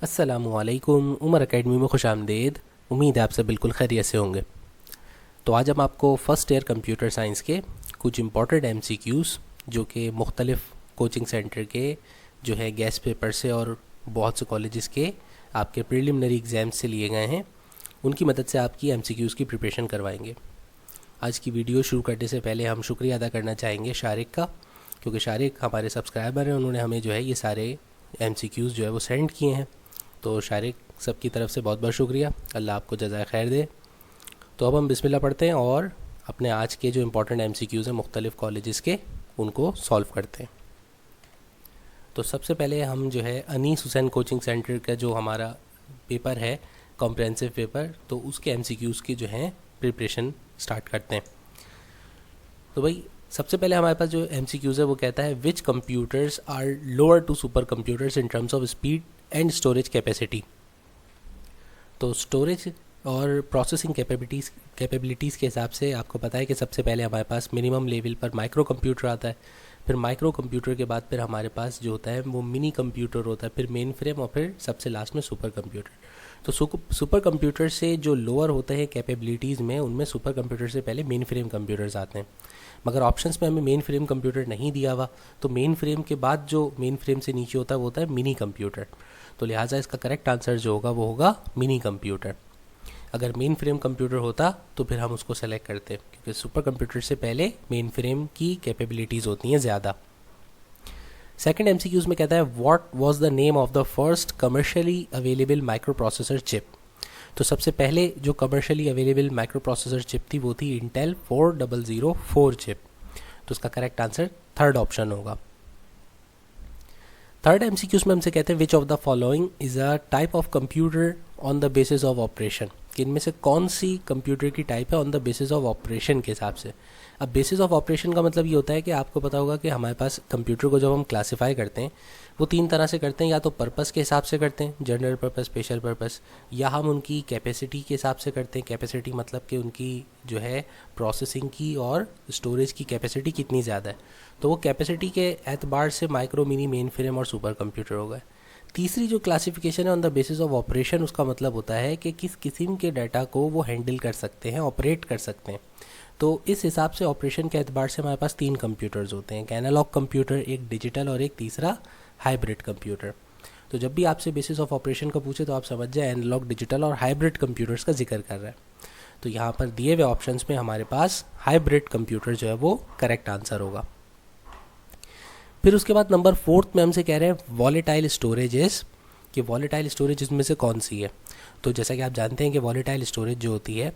अस्सलामुअलैकुम। उमर एकेडमी में खुश आमदीद। उम्मीद है आप सब बिल्कुल खैरियत से होंगे। तो आज हम आपको फ़र्स्ट ईयर कंप्यूटर साइंस के कुछ इंपॉर्टेंट MCQs जो कि मुख्तलिफ़ कोचिंग सेंटर के जो है गेस्ट पेपर से और बहुत से कॉलेजेस के आपके प्रिलिमिनरी एग्ज़ाम से लिए गए हैं, उनकी मदद से आपकी MCQs की प्रिपरेशन करवाएंगे। आज की वीडियो शुरू करने से पहले हम शुक्रिया अदा करना चाहेंगे शारिक का, क्योंकि शारिक हमारे सब्सक्राइबर हैं। उन्होंने हमें जो है ये सारे MCQs जो है वो सेंड किए हैं। तो शारिक सबकी तरफ से बहुत बहुत शुक्रिया, अल्लाह आपको जज़ाए खैर दे। तो अब हम बिस्मिल्लाह पढ़ते हैं और अपने आज के जो इंपॉर्टेंट MCQs हैं मुख्तलिफ़ कॉलेजेस के, उनको सॉल्व करते हैं। तो सबसे पहले हम जो है अनीस हुसैन कोचिंग सेंटर का जो हमारा पेपर है कॉम्प्रिहेंसिव पेपर, तो उसके MCQs की जो हैं प्रिपरेशन स्टार्ट करते हैं। तो भाई सबसे पहले हमारे पास जो MCQs है वो कहता है which computers are lower to super computers in terms of speed and storage capacity. तो स्टोरेज और प्रोसेसिंग कैपेबिलिटीज़ के हिसाब से आपको पता है कि सबसे पहले हमारे पास मिनिमम लेवल पर माइक्रो कंप्यूटर आता है, फिर माइक्रो कंप्यूटर के बाद फिर हमारे पास जो होता है वो मिनी कंप्यूटर होता है, फिर मेन फ्रेम और फिर सबसे लास्ट में सुपर कंप्यूटर। तो सुपर कंप्यूटर से जो लोअर होते हैं कैपेबिलिटीज़ में, उनमें सुपर कंप्यूटर से पहले मेन फ्रेम कंप्यूटर्स आते हैं। मगर ऑप्शंस में हमें मेन फ्रेम कंप्यूटर नहीं दिया हुआ, तो मेन फ्रेम के बाद जो मेन फ्रेम से नीचे होता है वो होता है मिनी कंप्यूटर। तो लिहाजा इसका करेक्ट आंसर जो होगा वो होगा मिनी कंप्यूटर। अगर मेन फ्रेम कंप्यूटर होता तो फिर हम उसको सेलेक्ट करते, क्योंकि सुपर कंप्यूटर से पहले मेन फ्रेम की कैपेबिलिटीज़ होती हैं ज़्यादा। सेकंड MCQs में कहता है what was the name of the first commercially available micro processor chip. तो सबसे पहले जो commercially available micro processor chip थी वो थी इंटेल 4004 चिप। तो उसका करेक्ट आंसर थर्ड ऑप्शन होगा। थर्ड MCQs में हमसे कहते हैं विच of the following is a type of computer on the basis of operation, कि इनमें से कौन सी कंप्यूटर की टाइप है on the basis of operation के हिसाब से। अब बेसिस ऑफ ऑपरेशन का मतलब ये होता है कि आपको पता होगा कि हमारे पास कंप्यूटर को जब हम क्लासीफाई करते हैं वो तीन तरह से करते हैं, या तो पर्पस के हिसाब से करते हैं, जनरल पर्पस, स्पेशल पर्पस, या हम उनकी कैपेसिटी के हिसाब से करते हैं। कैपेसिटी मतलब कि उनकी जो है प्रोसेसिंग की और स्टोरेज की कैपेसिटी कितनी ज़्यादा है। तो वो कैपेसिटी के एतबार से माइक्रो, मिनी, मेन फ्रेम और सुपर कंप्यूटर हो गए। तीसरी जो क्लासिफिकेशन है on the basis of operation, उसका मतलब होता है कि किस किस्म के डाटा को वो हैंडल कर सकते हैं, ऑपरेट कर सकते हैं। तो इस हिसाब से ऑपरेशन के एतबार से हमारे पास तीन कंप्यूटर्स होते हैं, एक एनालॉग कंप्यूटर, एक डिजिटल और एक तीसरा हाइब्रिड कंप्यूटर। तो जब भी आपसे बेसिस ऑफ ऑपरेशन का पूछे तो आप समझ जाए एनालॉग, डिजिटल और हाइब्रिड कंप्यूटर्स का जिक्र कर रहा है। तो यहाँ पर दिए हुए ऑप्शंस में हमारे पास हाइब्रिड कंप्यूटर जो है वो करेक्ट आंसर होगा। फिर उसके बाद नंबर 4 में हमसे कह रहे हैं वॉलेटाइल स्टोरेजेस, कि वॉलेटाइल स्टोरेज इसमें से कौन सी है। तो जैसा कि आप जानते हैं कि वॉलेटाइल स्टोरेज जो होती है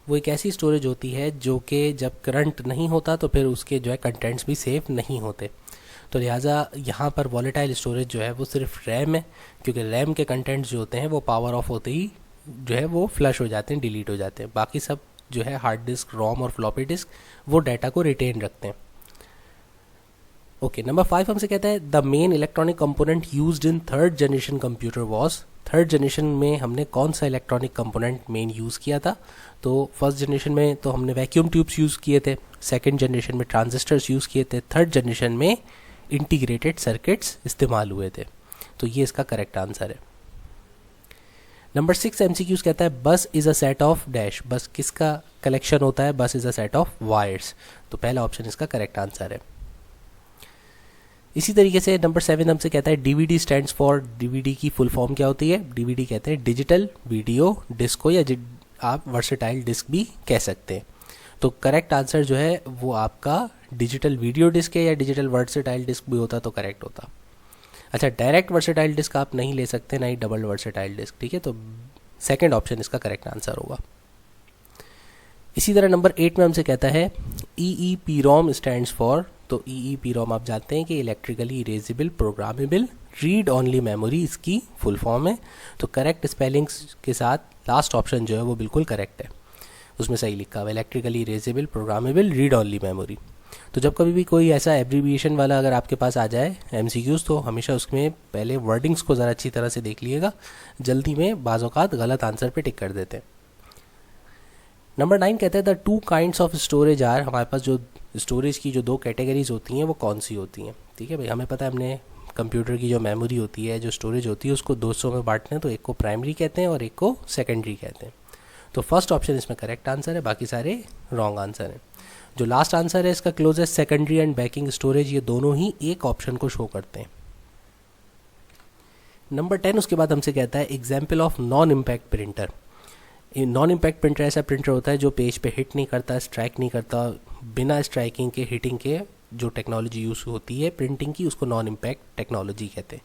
वो एक ऐसी स्टोरेज होती है जो कि जब करंट नहीं होता तो फिर उसके जो है कंटेंट्स भी सेफ नहीं होते। तो लिहाजा यहाँ पर वॉलेटाइल स्टोरेज जो है वो सिर्फ रैम है, क्योंकि रैम के कंटेंट्स जो होते हैं वो पावर ऑफ होते ही जो है वो फ्लश हो जाते हैं, डिलीट हो जाते हैं। बाकी सब जो है हार्ड डिस्क, रोम और फ्लॉपी डिस्क वो डाटा को रिटेन रखते हैं। ओके, नंबर 5 हमसे कहता है the main electronic component used in third generation computer was. Third generation में हमने कौन सा इलेक्ट्रॉनिक कंपोनेंट मेन यूज़ किया था। तो फर्स्ट जनरेशन में तो हमने वैक्यूम ट्यूब्स यूज़ किए थे, सेकंड जनरेशन में ट्रांजिस्टर्स यूज़ किए थे, थर्ड जनरेशन में इंटीग्रेटेड सर्किट्स इस्तेमाल हुए थे। तो ये इसका करेक्ट आंसर है। नंबर 6 MCQs कहता है बस is a set of dash. बस किसका कलेक्शन होता है, बस is a set of wires. तो पहला ऑप्शन इसका करेक्ट आंसर है। इसी तरीके से नंबर 7 हमसे कहता है DVD स्टैंड्स फॉर, DVD की फुल फॉर्म क्या होती है। DVD कहते हैं डिजिटल वीडियो डिस्को, या आप वर्सेटाइल डिस्क भी कह सकते हैं। तो करेक्ट आंसर जो है वो आपका डिजिटल वीडियो डिस्क है, या डिजिटल वर्सेटाइल डिस्क भी होता तो करेक्ट होता। अच्छा, डायरेक्ट वर्सेटाइल डिस्क आप नहीं ले सकते, ना ही डबल वर्सेटाइल डिस्क, ठीक है। तो सेकेंड ऑप्शन इसका करेक्ट आंसर होगा। इसी तरह नंबर 8 में हमसे कहता है EEPROM स्टैंड्स फॉर। तो EEPROM आप जानते हैं कि electrically erasable programmable read only memory इसकी फुल फॉर्म है। तो करेक्ट स्पेलिंग्स के साथ लास्ट ऑप्शन जो है वो बिल्कुल करेक्ट है, उसमें सही लिखा हुआ electrically erasable programmable read only memory. तो जब कभी भी कोई ऐसा एब्रीविएशन वाला अगर आपके पास आ जाए MCQs, तो हमेशा उसमें पहले वर्डिंग्स को ज़रा अच्छी तरह से देख लीजिएगा, जल्दी में बाज़ औक़ात गलत आंसर पे टिक कर देते हैं। नंबर 9 कहते हैं the two kinds of storage are. हमारे पास जो स्टोरेज की जो दो कैटेगरीज होती हैं वो कौन सी होती हैं, ठीक है भाई। हमें पता है, हमने कंप्यूटर की जो मेमोरी होती है, जो स्टोरेज होती है, उसको दो हिस्सों में बांटते हैं, तो एक को प्राइमरी कहते हैं और एक को सेकेंडरी कहते हैं। तो फर्स्ट ऑप्शन इसमें करेक्ट आंसर है, बाकी सारे रॉन्ग आंसर हैं। जो लास्ट आंसर है इसका closest secondary and banking storage, ये दोनों ही एक ऑप्शन को शो करते हैं। नंबर 10 उसके बाद हमसे कहता है example of non impact printer. Non impact printer ऐसा प्रिंटर होता है जो पेज पे हिट नहीं करता, स्ट्राइक नहीं करता, बिना स्ट्राइकिंग के, हिटिंग के जो टेक्नोलॉजी यूज़ होती है प्रिंटिंग की, उसको नॉन इम्पैक्ट टेक्नोलॉजी कहते हैं।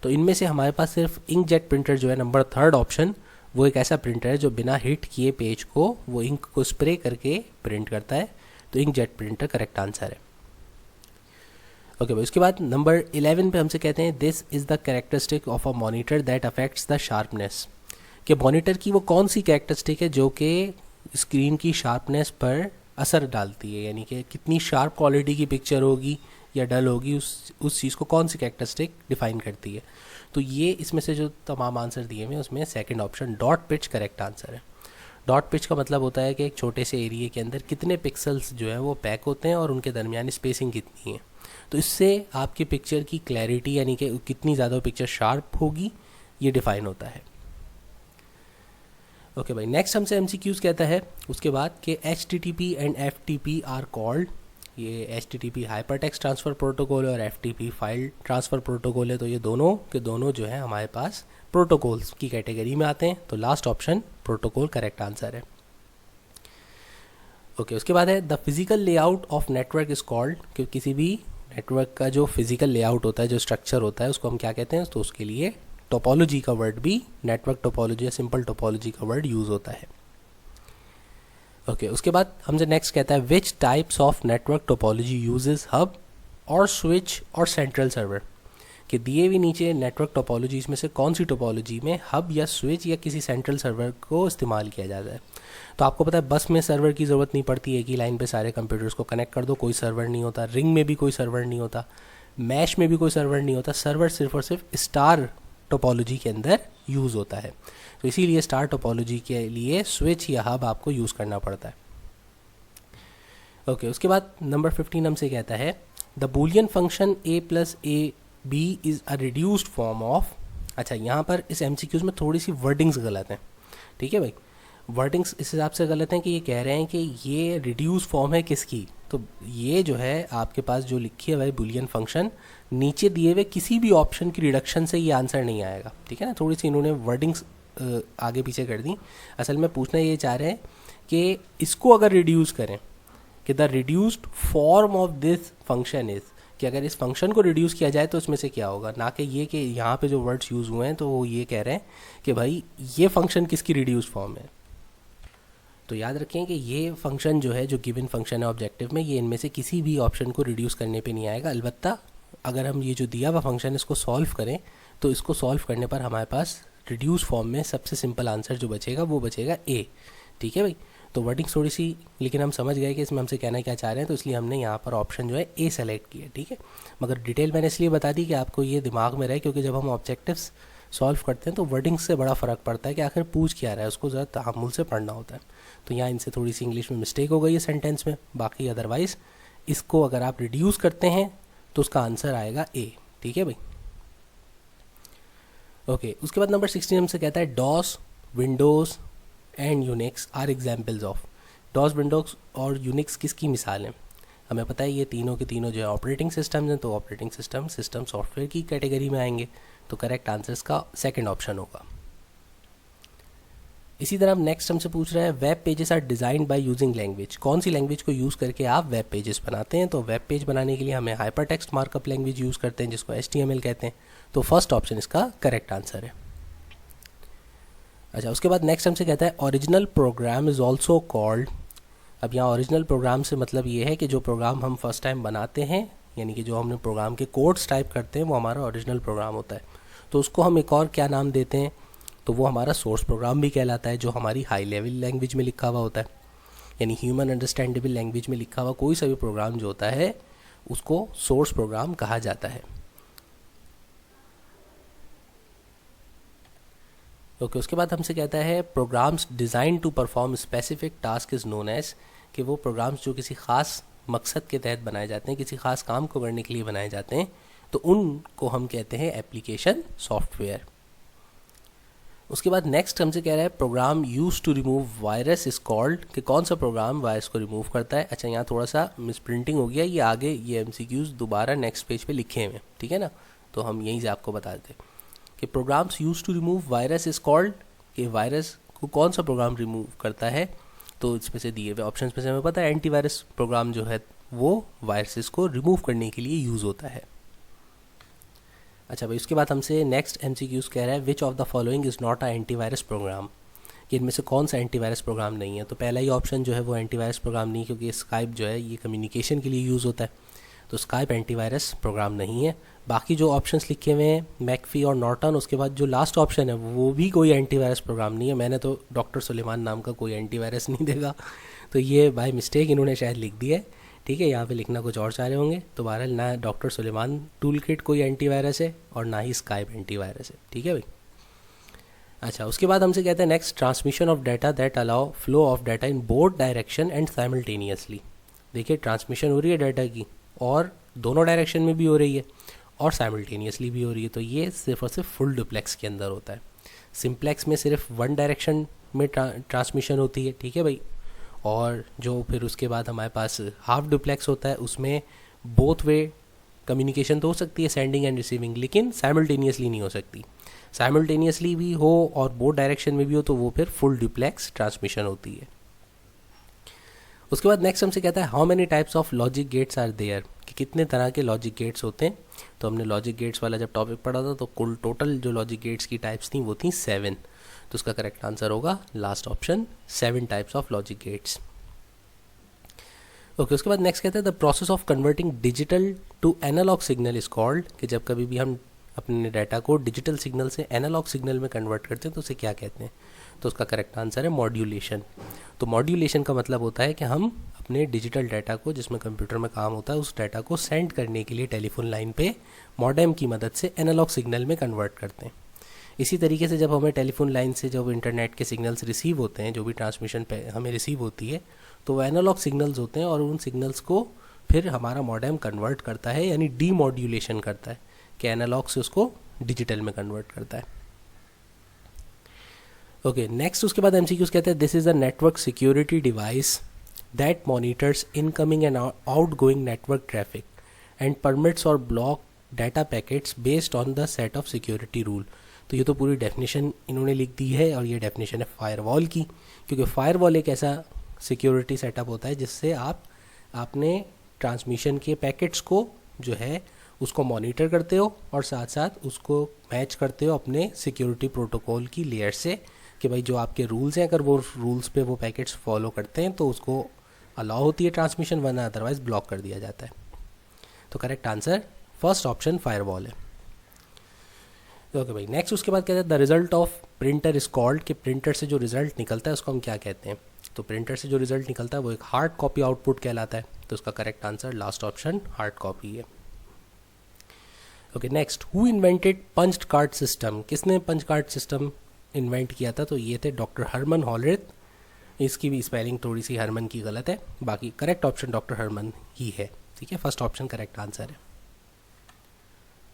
तो इनमें से हमारे पास सिर्फ इंकजेट प्रिंटर जो है नंबर 3 ऑप्शन, वो एक ऐसा प्रिंटर है जो बिना हिट किए पेज को, वो इंक को स्प्रे करके प्रिंट करता है। तो इंकजेट प्रिंटर करेक्ट आंसर है। ओके भाई, उसके बाद नंबर 11 पे हमसे कहते हैं this is the characteristic of a monitor that affects the sharpness. कि मॉनिटर की वो कौन सी कैरेक्टरिस्टिक है जो कि स्क्रीन की शार्पनेस पर असर डालती है, यानी कि कितनी शार्प क्वालिटी की पिक्चर होगी या डल होगी, उस चीज़ को कौन सी कैरेक्टरिस्टिक डिफाइन करती है। तो ये इसमें से जो तमाम आंसर दिए हुए हैं उसमें second option dot pitch correct answer है। डॉट पिच का मतलब होता है कि एक छोटे से एरिया के अंदर कितने पिक्सल्स जो है वो पैक होते हैं और उनके दरमियान स्पेसिंग कितनी है। तो इससे आपकी पिक्चर की क्लैरिटी, यानी कि कितनी ज़्यादा पिक्चर शार्प होगी, ये डिफाइन होता है। ओके भाई, नेक्स्ट हमसे MCQs कहता है उसके बाद कि HTTP and FTP are called. ये HTTP hyper text transfer protocol और FTP फाइल ट्रांसफ़र प्रोटोकॉल है। तो ये दोनों के दोनों जो है हमारे पास प्रोटोकॉल्स की कैटेगरी में आते हैं। तो last option protocol correct answer है। ओके, उसके बाद है the physical layout of network is called. कि किसी भी नेटवर्क का जो फिजिकल लेआउट होता है, जो स्ट्रक्चर होता है, उसको हम क्या कहते हैं। तो उसके लिए टोपोलॉजी का वर्ड भी, नेटवर्क टोपोलॉजी या सिंपल टोपोलॉजी का वर्ड यूज़ होता है। ओके, उसके बाद हमसे नेक्स्ट कहता है which types of network topology uses hub और स्विच और सेंट्रल सर्वर। कि दिए हुए नीचे नेटवर्क टोपोलॉजीज में से कौन सी टोपोलॉजी में हब या स्विच या किसी सेंट्रल सर्वर को इस्तेमाल किया जाता है। तो आपको पता है बस में सर्वर की ज़रूरत नहीं पड़ती, एक ही लाइन पे सारे कंप्यूटर्स को कनेक्ट कर दो, कोई सर्वर नहीं होता। रिंग में भी कोई सर्वर नहीं होता, मैश में भी कोई सर्वर नहीं होता। सर्वर सिर्फ और सिर्फ स्टार टोपोलॉजी के अंदर यूज़ होता है। तो इसीलिए स्टार टोपोलॉजी के लिए स्विच या हब आपको यूज़ करना पड़ता है। ओके, उसके बाद नंबर 15 हमसे कहता है the Boolean function a + ab is a reduced form of. अच्छा, यहाँ पर इस MCQs में थोड़ी सी वर्डिंग्स गलत हैं। ठीक है भाई, वर्डिंग्स इस हिसाब से गलत हैं कि ये कह रहे हैं कि ये रिड्यूस फॉर्म है किसकी। तो ये जो है आपके पास जो लिखी है भाई बूलियन फंक्शन, नीचे दिए हुए किसी भी ऑप्शन की रिडक्शन से ये आंसर नहीं आएगा। ठीक है ना, थोड़ी सी इन्होंने वर्डिंग्स आगे पीछे कर दी। असल में पूछना ये चाह रहे हैं कि इसको अगर रिड्यूस करें कि the reduced form of this function is, कि अगर इस फंक्शन को रिड्यूस किया जाए तो उसमें से क्या होगा, ना कि ये कि यहाँ पे जो वर्ड्स यूज़ हुए हैं तो वो ये कह रहे हैं कि भाई ये फंक्शन किसकी रिड्यूस फॉर्म है। तो याद रखें कि ये फंक्शन जो है, जो गिवन फंक्शन है ऑब्जेक्टिव में, ये इनमें से किसी भी ऑप्शन को रिड्यूस करने पे नहीं आएगा। अलबत्ता अगर हम ये जो दिया हुआ फंक्शन इसको सॉल्व करें तो इसको सॉल्व करने पर हमारे पास रिड्यूस फॉर्म में सबसे सिंपल आंसर जो बचेगा वो बचेगा ए। ठीक है भाई, तो वर्डिंग थोड़ी सी, लेकिन हम समझ गए कि इसमें हमसे कहना क्या चाह रहे हैं, तो इसलिए हमने यहाँ पर ऑप्शन जो है ए सेलेक्ट किया। ठीक है, मगर डिटेल मैंने इसलिए बता दी कि आपको ये दिमाग में रहे, क्योंकि जब हम ऑब्जेक्टिव्स सॉल्व करते हैं तो वर्डिंग से बड़ा फ़र्क पड़ता है कि आखिर पूछ क्या रहा है, उसको ज़रा तहम्मुल से पढ़ना होता है। तो यहाँ इनसे थोड़ी सी इंग्लिश में मिस्टेक हो गई है सेंटेंस में, बाकी अदरवाइज़ इसको अगर आप रिड्यूस करते हैं तो उसका आंसर आएगा ए। ठीक है भाई। ओके, उसके बाद नंबर 16 हमसे कहता है DOS, Windows and Unix are examples of. DOS, Windows और यूनिक्स किसकी मिसाल हैं। हमें पता है ये तीनों के तीनों जो है ऑपरेटिंग सिस्टम्स हैं, तो ऑपरेटिंग सिस्टम सॉफ्टवेयर की कैटेगरी में आएंगे। तो करेक्ट आंसर इसका सेकंड ऑप्शन होगा। इसी तरह नेक्स्ट हमसे पूछ रहा है web pages are designed by using language. कौन सी लैंग्वेज को यूज़ करके आप वेब पेजेस बनाते हैं। तो वेब पेज बनाने के लिए हमें hyper text markup language use करते हैं, जिसको HTML कहते हैं। तो फर्स्ट ऑप्शन इसका करेक्ट आंसर है। अच्छा, उसके बाद नेक्स्ट हमसे कहता है original program is also called. अब यहाँ ओरिजिनल प्रोग्राम से मतलब ये है कि जो प्रोग्राम हम फर्स्ट टाइम बनाते हैं, यानी कि जो हमने प्रोग्राम के कोड्स टाइप करते हैं, वो हमारा ओरिजिनल प्रोग्राम होता है। तो उसको हम एक और क्या नाम देते हैं, तो वो हमारा सोर्स प्रोग्राम भी कहलाता है, जो हमारी हाई लेवल लैंग्वेज में लिखा हुआ होता है, यानी ह्यूमन अंडरस्टैंडेबल लैंग्वेज में लिखा हुआ कोई सा भी प्रोग्राम जो होता है उसको सोर्स प्रोग्राम कहा जाता है। ओके, उसके बाद हमसे कहता है programs design to perform specific task is known as. कि वो प्रोग्राम्स जो किसी ख़ास मकसद के तहत बनाए जाते हैं, किसी ख़ास काम को करने के लिए बनाए जाते हैं, तो उनको हम कहते हैं एप्लीकेशन सॉफ्टवेयर। उसके बाद नेक्स्ट हमसे कह रहा है program use to remove virus is called, कि कौन सा प्रोग्राम वायरस को रिमूव करता है। अच्छा, यहाँ थोड़ा सा मिसप्रिंटिंग हो गया, ये आगे ये एमसीक्यूज दोबारा नेक्स्ट पेज पे लिखे हुए हैं, ठीक है ना, तो हम यहीं से आपको बता देते हैं कि programs use to remove virus is called, कि वायरस को कौन सा प्रोग्राम रिमूव करता है। तो इसमें से दिए हुए ऑप्शन में से हमें पता है एंटीवायरस प्रोग्राम जो है वो वायरसेस को रिमूव करने के लिए यूज़ होता है। अच्छा भाई, उसके बाद हमसे नेक्स्ट एमसीक्यूज कह रहा है which of the following is not a antivirus program, कि इनमें से कौन सा एंटीवायरस प्रोग्राम नहीं है। तो पहला ही ऑप्शन जो है वो एंटीवायरस प्रोग्राम नहीं, क्योंकि स्काइप जो है ये कम्युनिकेशन के लिए यूज़ होता है, तो स्काइप एंटीवायरस प्रोग्राम नहीं है। बाकी जो ऑप्शंस लिखे हुए हैं मैकफी और नॉर्टन, उसके बाद जो लास्ट ऑप्शन है वो भी कोई एंटीवायरस प्रोग्राम नहीं है। मैंने तो डॉक्टर सुलेमान नाम का कोई एंटीवायरस नहीं देखा, तो ये बाय मिस्टेक इन्होंने शायद लिख दिया है, ठीक है। यहाँ पे लिखना कुछ और चाह रहे होंगे। तो बहरहाल ना डॉक्टर सुलेमान टूल किट कोई एंटीवायरस है और ना ही स्काइप एंटीवायरस है, ठीक है भाई। अच्छा, उसके बाद हमसे कहते हैं next transmission of data that allow flow of data in both direction and simultaneously. देखिए, ट्रांसमिशन हो रही है डाटा की और दोनों डायरेक्शन में भी हो रही है और साइमल्टेनियसली भी हो रही है, तो ये सिर्फ और सिर्फ फुल डुप्लेक्स के अंदर होता है। सिंप्लेक्स में सिर्फ वन डायरेक्शन में ट्रांसमिशन होती है, ठीक है भाई। और जो फिर उसके बाद हमारे पास हाफ डुप्लेक्स होता है, उसमें बोथ वे कम्युनिकेशन तो हो सकती है, सेंडिंग एंड रिसीविंग, लेकिन साइमल्टेनियसली नहीं हो सकती। साइमल्टेनियसली भी हो और बोथ डायरेक्शन में भी हो तो वो फिर फुल डुप्लेक्स ट्रांसमिशन होती है। उसके बाद नेक्स्ट हमसे कहता है how many types of logic gates are there, कि कितने तरह के लॉजिक गेट्स होते हैं। तो हमने लॉजिक गेट्स वाला जब टॉपिक पढ़ा था तो कुल टोटल जो लॉजिक गेट्स की टाइप्स थी वो थी 7। तो उसका करेक्ट आंसर होगा last option, 7 types of logic gates. Okay, उसके बाद नेक्स्ट कहते हैं the process of converting digital to analog signal is called, कि जब कभी भी हम अपने डाटा को डिजिटल सिग्नल से एनालॉग सिग्नल में कन्वर्ट करते हैं तो उसे क्या कहते हैं। तो उसका करेक्ट आंसर है मॉड्यूलेशन। तो मॉड्यूलेशन का मतलब होता है कि हम अपने डिजिटल डाटा को, जिसमें कंप्यूटर में काम होता है, उस डाटा को सेंड करने के लिए टेलीफोन लाइन पे मॉडेम की मदद से एनालॉग सिग्नल में कन्वर्ट करते हैं। इसी तरीके से जब हमें टेलीफोन लाइन से जब इंटरनेट के सिग्नल्स रिसीव होते हैं, जो भी ट्रांसमिशन पे हमें रिसीव होती है, तो वो एनालॉग सिग्नल्स होते हैं और उन सिग्नल्स को फिर हमारा मॉडेम कन्वर्ट करता है, यानी डीमॉड्यूलेशन करता है, कि एनालॉग से उसको डिजिटल में कन्वर्ट करता है। ओके, नेक्स्ट उसके बाद एमसीक्यूज कहते हैं this is a network security device that monitors incoming and outgoing network traffic and permits और block data packets based on the set of security rule. तो ये तो पूरी डेफिनेशन इन्होंने लिख दी है, और ये डेफिनेशन है फायरवॉल की, क्योंकि फायरवॉल एक ऐसा सिक्योरिटी सेटअप होता है जिससे आप अपने ट्रांसमिशन के पैकेट्स को जो है उसको मॉनिटर करते हो और साथ साथ उसको मैच करते हो अपने सिक्योरिटी प्रोटोकॉल की लेयर से, कि भाई जो आपके रूल्स हैं अगर वो रूल्स पे वो पैकेट्स फॉलो करते हैं तो उसको अलाउ होती है ट्रांसमिशन, वरना अदरवाइज ब्लॉक कर दिया जाता है। तो correct answer first option firewall है। ओके भाई, नेक्स्ट उसके बाद कहते हैं the result of printer is called, कि प्रिंटर से जो रिजल्ट निकलता है उसको हम क्या कहते हैं। तो प्रिंटर से जो रिजल्ट निकलता है वो एक हार्ड कॉपी आउटपुट कहलाता है। तो उसका correct answer last option hard copy है। Okay, next who invented punched card system, किसने पंच कार्ड सिस्टम इन्वेंट किया था। तो ये थे डॉक्टर हरमन हॉलरिथ। इसकी भी स्पेलिंग थोड़ी सी हरमन की गलत है, बाकी करेक्ट ऑप्शन डॉक्टर हरमन ही है, ठीक है। फर्स्ट ऑप्शन करेक्ट आंसर है।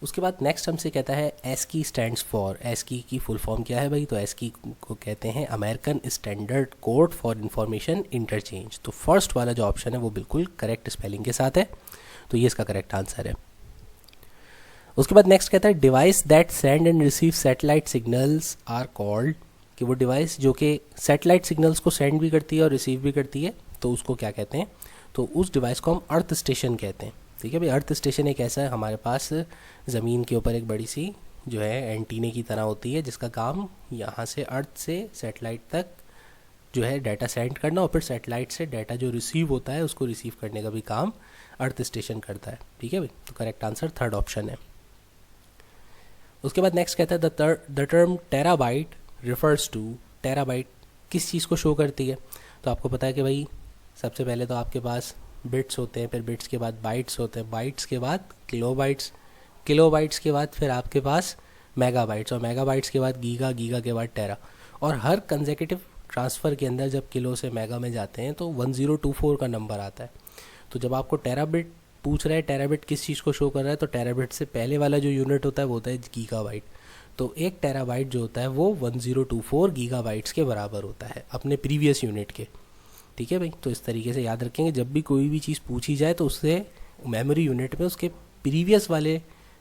उसके बाद नेक्स्ट हमसे कहता है एस्की स्टैंड्स फॉर, एस्की की फुल फॉर्म क्या है भाई। तो एस्की को कहते हैं American standard code for information interchange. तो फर्स्ट वाला जो ऑप्शन है वो बिल्कुल करेक्ट स्पेलिंग के साथ है, तो ये इसका करेक्ट आंसर है। उसके बाद नेक्स्ट कहता है device that send and receive satellite signals are called, कि वो डिवाइस जो कि सैटेलाइट सिग्नल्स को सेंड भी करती है और रिसीव भी करती है, तो उसको क्या कहते हैं। तो उस डिवाइस को हम अर्थ स्टेशन कहते हैं, ठीक है भाई। अर्थ स्टेशन एक ऐसा है हमारे पास ज़मीन के ऊपर एक बड़ी सी जो है एंटीने की तरह होती है, जिसका काम यहाँ से अर्थ से सैटेलाइट तक जो है डाटा सेंड करना, और फिर सैटेलाइट से डाटा जो रिसीव होता है उसको रिसीव करने का भी काम अर्थ स्टेशन करता है, ठीक है भाई। तो करेक्ट आंसर थर्ड ऑप्शन है। उसके बाद नेक्स्ट कहता है the term terabyte refers to, terabyte किस चीज़ को शो करती है। तो आपको पता है कि भाई सबसे पहले तो आपके पास बिट्स होते हैं, फिर बिट्स के बाद बाइट्स होते हैं, बाइट्स के बाद किलोबाइट्स, किलोबाइट्स के बाद फिर आपके पास मेगाबाइट्स, और मेगाबाइट्स के बाद गीगा, गीगा के बाद टेरा। और हर कंसेक्यूटिव ट्रांसफ़र के अंदर जब किलो से मेगा में जाते हैं तो 1024 का नंबर आता है। तो जब आपको टेराबिट पूछ रहा है टेराबिट किस चीज़ को शो कर रहा है, तो टेराबिट से पहले वाला जो यूनिट होता है वो होता है गीगाबाइट। तो 1 टेराबाइट जो होता है वो 1024 गीगाबाइट्स के बराबर होता है अपने प्रीवियस यूनिट के। ठीक है भाई, तो इस तरीके से याद रखेंगे, जब भी कोई भी चीज़ पूछी जाए तो उससे मेमोरी यूनिट में उसके प्रीवियस वाले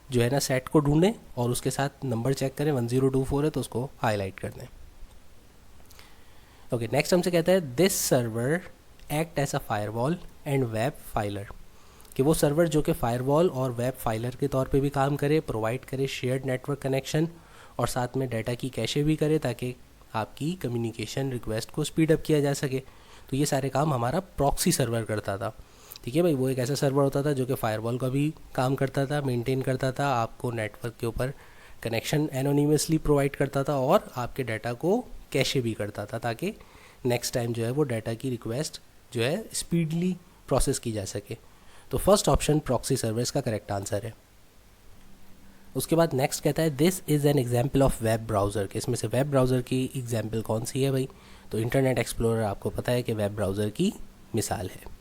जो है ना सेट को ढूंढें और उसके साथ नंबर चेक करें, 1024 है तो उसको हाईलाइट कर दें। ओके, नेक्स्ट हमसे कहता है this server act as a firewall and web filter, कि वो सर्वर जो कि फायरवॉल और वेब फाइलर के तौर पे भी काम करे, प्रोवाइड करे शेयर्ड नेटवर्क कनेक्शन और साथ में डाटा की कैशे भी करे ताकि आपकी कम्युनिकेशन रिक्वेस्ट को स्पीड अप किया जा सके। तो ये सारे काम हमारा प्रॉक्सी सर्वर करता था। ठीक है भाई, वो एक ऐसा सर्वर होता था जो कि फायरवॉल का भी काम करता था, मेंटेन करता था, आपको नेटवर्क के ऊपर कनेक्शन एनोनिमसली प्रोवाइड करता था और आपके डाटा को कैशे भी करता था ताकि नेक्स्ट टाइम जो है वो डाटा की रिक्वेस्ट जो है स्पीडली प्रोसेस की जा सके। तो फर्स्ट ऑप्शन प्रॉक्सी सर्विस का करेक्ट आंसर है। उसके बाद नेक्स्ट कहता है this is an example of web browser, के इसमें से वेब ब्राउज़र की एग्जाम्पल कौन सी है भाई, तो इंटरनेट एक्सप्लोरर आपको पता है कि वेब ब्राउज़र की मिसाल है।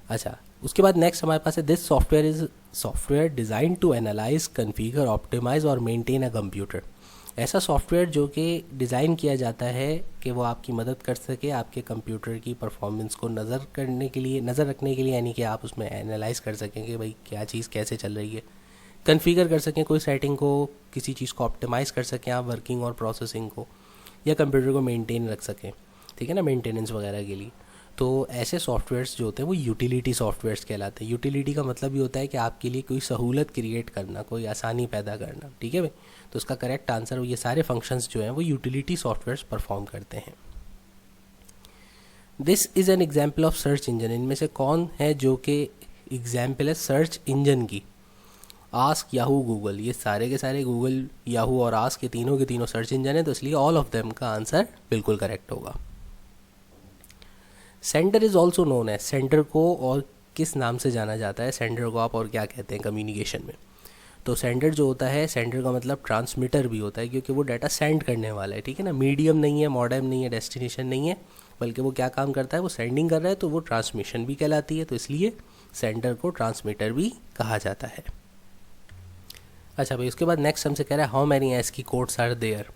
अच्छा, उसके बाद नेक्स्ट हमारे पास है this software is software design to analyse configure optimise और मेंटेन अ कंप्यूटर। ऐसा सॉफ्टवेयर जो कि डिज़ाइन किया जाता है कि वो आपकी मदद कर सके आपके कंप्यूटर की परफॉर्मेंस को नज़र रखने के लिए, यानी कि आप उसमें एनालाइज कर सकें कि भाई क्या चीज़ कैसे चल रही है, कन्फिगर कर सकें कोई सेटिंग को, किसी चीज़ को ऑप्टिमाइज़ कर सकें आप वर्किंग और प्रोसेसिंग को, या कंप्यूटर को मेंटेन रख सकें, ठीक है ना, मेंटेनेंस वगैरह के लिए। तो ऐसे सॉफ्टवेयर्स जो होते हैं वो यूटिलिटी सॉफ्टवेयर्स कहलाते हैं। यूटिलिटी का मतलब ये होता है कि आपके लिए कोई सहूलत क्रिएट करना, कोई आसानी पैदा करना। ठीक है भाई, तो उसका करेक्ट आंसर, ये सारे फंक्शंस जो हैं वो यूटिलिटी सॉफ्टवेयर्स परफॉर्म करते हैं। This is an example of search engine, इनमें से कौन है जो कि एग्जाम्पल है सर्च इंजन की, आस्क, याहू, गूगल, ये सारे के सारे गूगल, याहू और आस्क के तीनों सर्च इंजन है, तो इसलिए ऑल ऑफ देम का आंसर बिल्कुल करेक्ट होगा। सेंडर इज़ ऑल्सो नोन है, सेंडर को और किस नाम से जाना जाता है, सेंडर को आप और क्या कहते हैं कम्युनिकेशन में, तो सेंडर जो होता है, सेंडर का मतलब ट्रांसमीटर भी होता है क्योंकि वो डाटा सेंड करने वाला है। ठीक है ना, मीडियम नहीं है, मॉडेम नहीं है, डेस्टिनेशन नहीं है, बल्कि वो क्या काम करता है, वो सेंडिंग कर रहा है, तो वो ट्रांसमिशन भी कहलाती है, तो इसलिए सेंडर को ट्रांसमीटर भी कहा जाता है। अच्छा भाई, उसके बाद नेक्स्ट हमसे कह रहा है how many ASCII codes are there.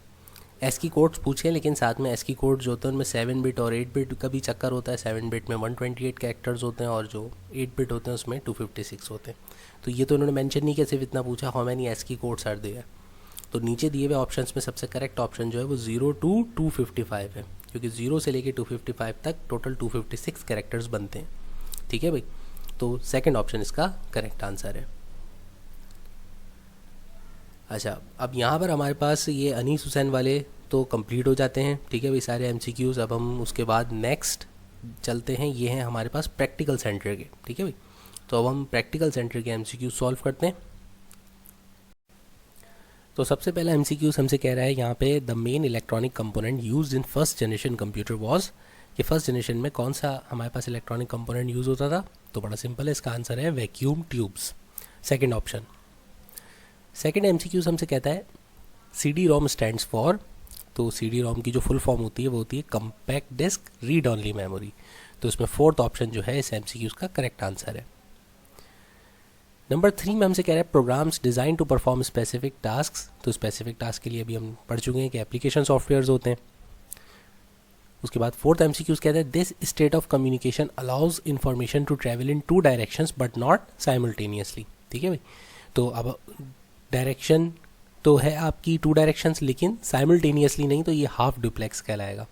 ASCII codes पूछे, लेकिन साथ में एस्की कोड जो होते हैं उनमें 7 बिट और 8 बिट का भी चक्कर होता है। 7 बिट में 128 कैरेक्टर्स होते हैं और जो 8 बिट होते हैं उसमें 256 होते हैं। तो ये तो उन्होंने मेंशन नहीं किया, सिर्फ इतना पूछा how many ASCII codes are there. तो नीचे दिए हुए ऑप्शंस में सबसे करेक्ट ऑप्शन जो है वो 0 to 255 है, क्योंकि 0 से लेके 255 तक टोटल 256 कैरेक्टर्स बनते हैं। ठीक है भाई, तो सेकेंड ऑप्शन इसका करेक्ट आंसर है। अच्छा, अब यहाँ पर हमारे पास ये अनीस हुसैन वाले तो कंप्लीट हो जाते हैं। ठीक है भाई, सारे एमसीक्यूज़। अब हम उसके बाद नेक्स्ट चलते हैं, ये हैं हमारे पास प्रैक्टिकल सेंटर के। ठीक है भाई, तो अब हम प्रैक्टिकल सेंटर के एमसीक्यू सॉल्व करते हैं। तो सबसे पहला एमसीक्यूज़ हमसे कह रहा है यहाँ पे the main electronic component used in first generation computer was, कि फर्स्ट जनरेशन में कौन सा हमारे पास इलेक्ट्रॉनिक कंपोनेंट यूज़ होता था। तो बड़ा सिंपल है, इसका आंसर है vacuum tubes, second option. Second MCQs हमसे कहता है CD ROM स्टैंड्स फॉर, तो CD ROM की जो फुल फॉर्म होती है वो होती है compact disc read only memory. तो इसमें फोर्थ ऑप्शन जो है इस एमसीक्यूज़ का करेक्ट आंसर है। नंबर 3 में हमसे कह रहा है programs design to perform specific tasks. तो स्पेसिफिक टास्क के लिए अभी हम पढ़ चुके हैं कि एप्लीकेशन सॉफ्टवेयर्स होते हैं। उसके बाद फोर्थ एमसीक्यूज़ कहते हैं this state of communication allows information to travel in 2 directions but not simultaneously. ठीक है भाई, तो अब डायरेक्शन तो है आपकी 2 डायरेक्शंस, लेकिन साइमल्टेनियसली नहीं, तो ये हाफ डुप्लेक्स कहलाएगा।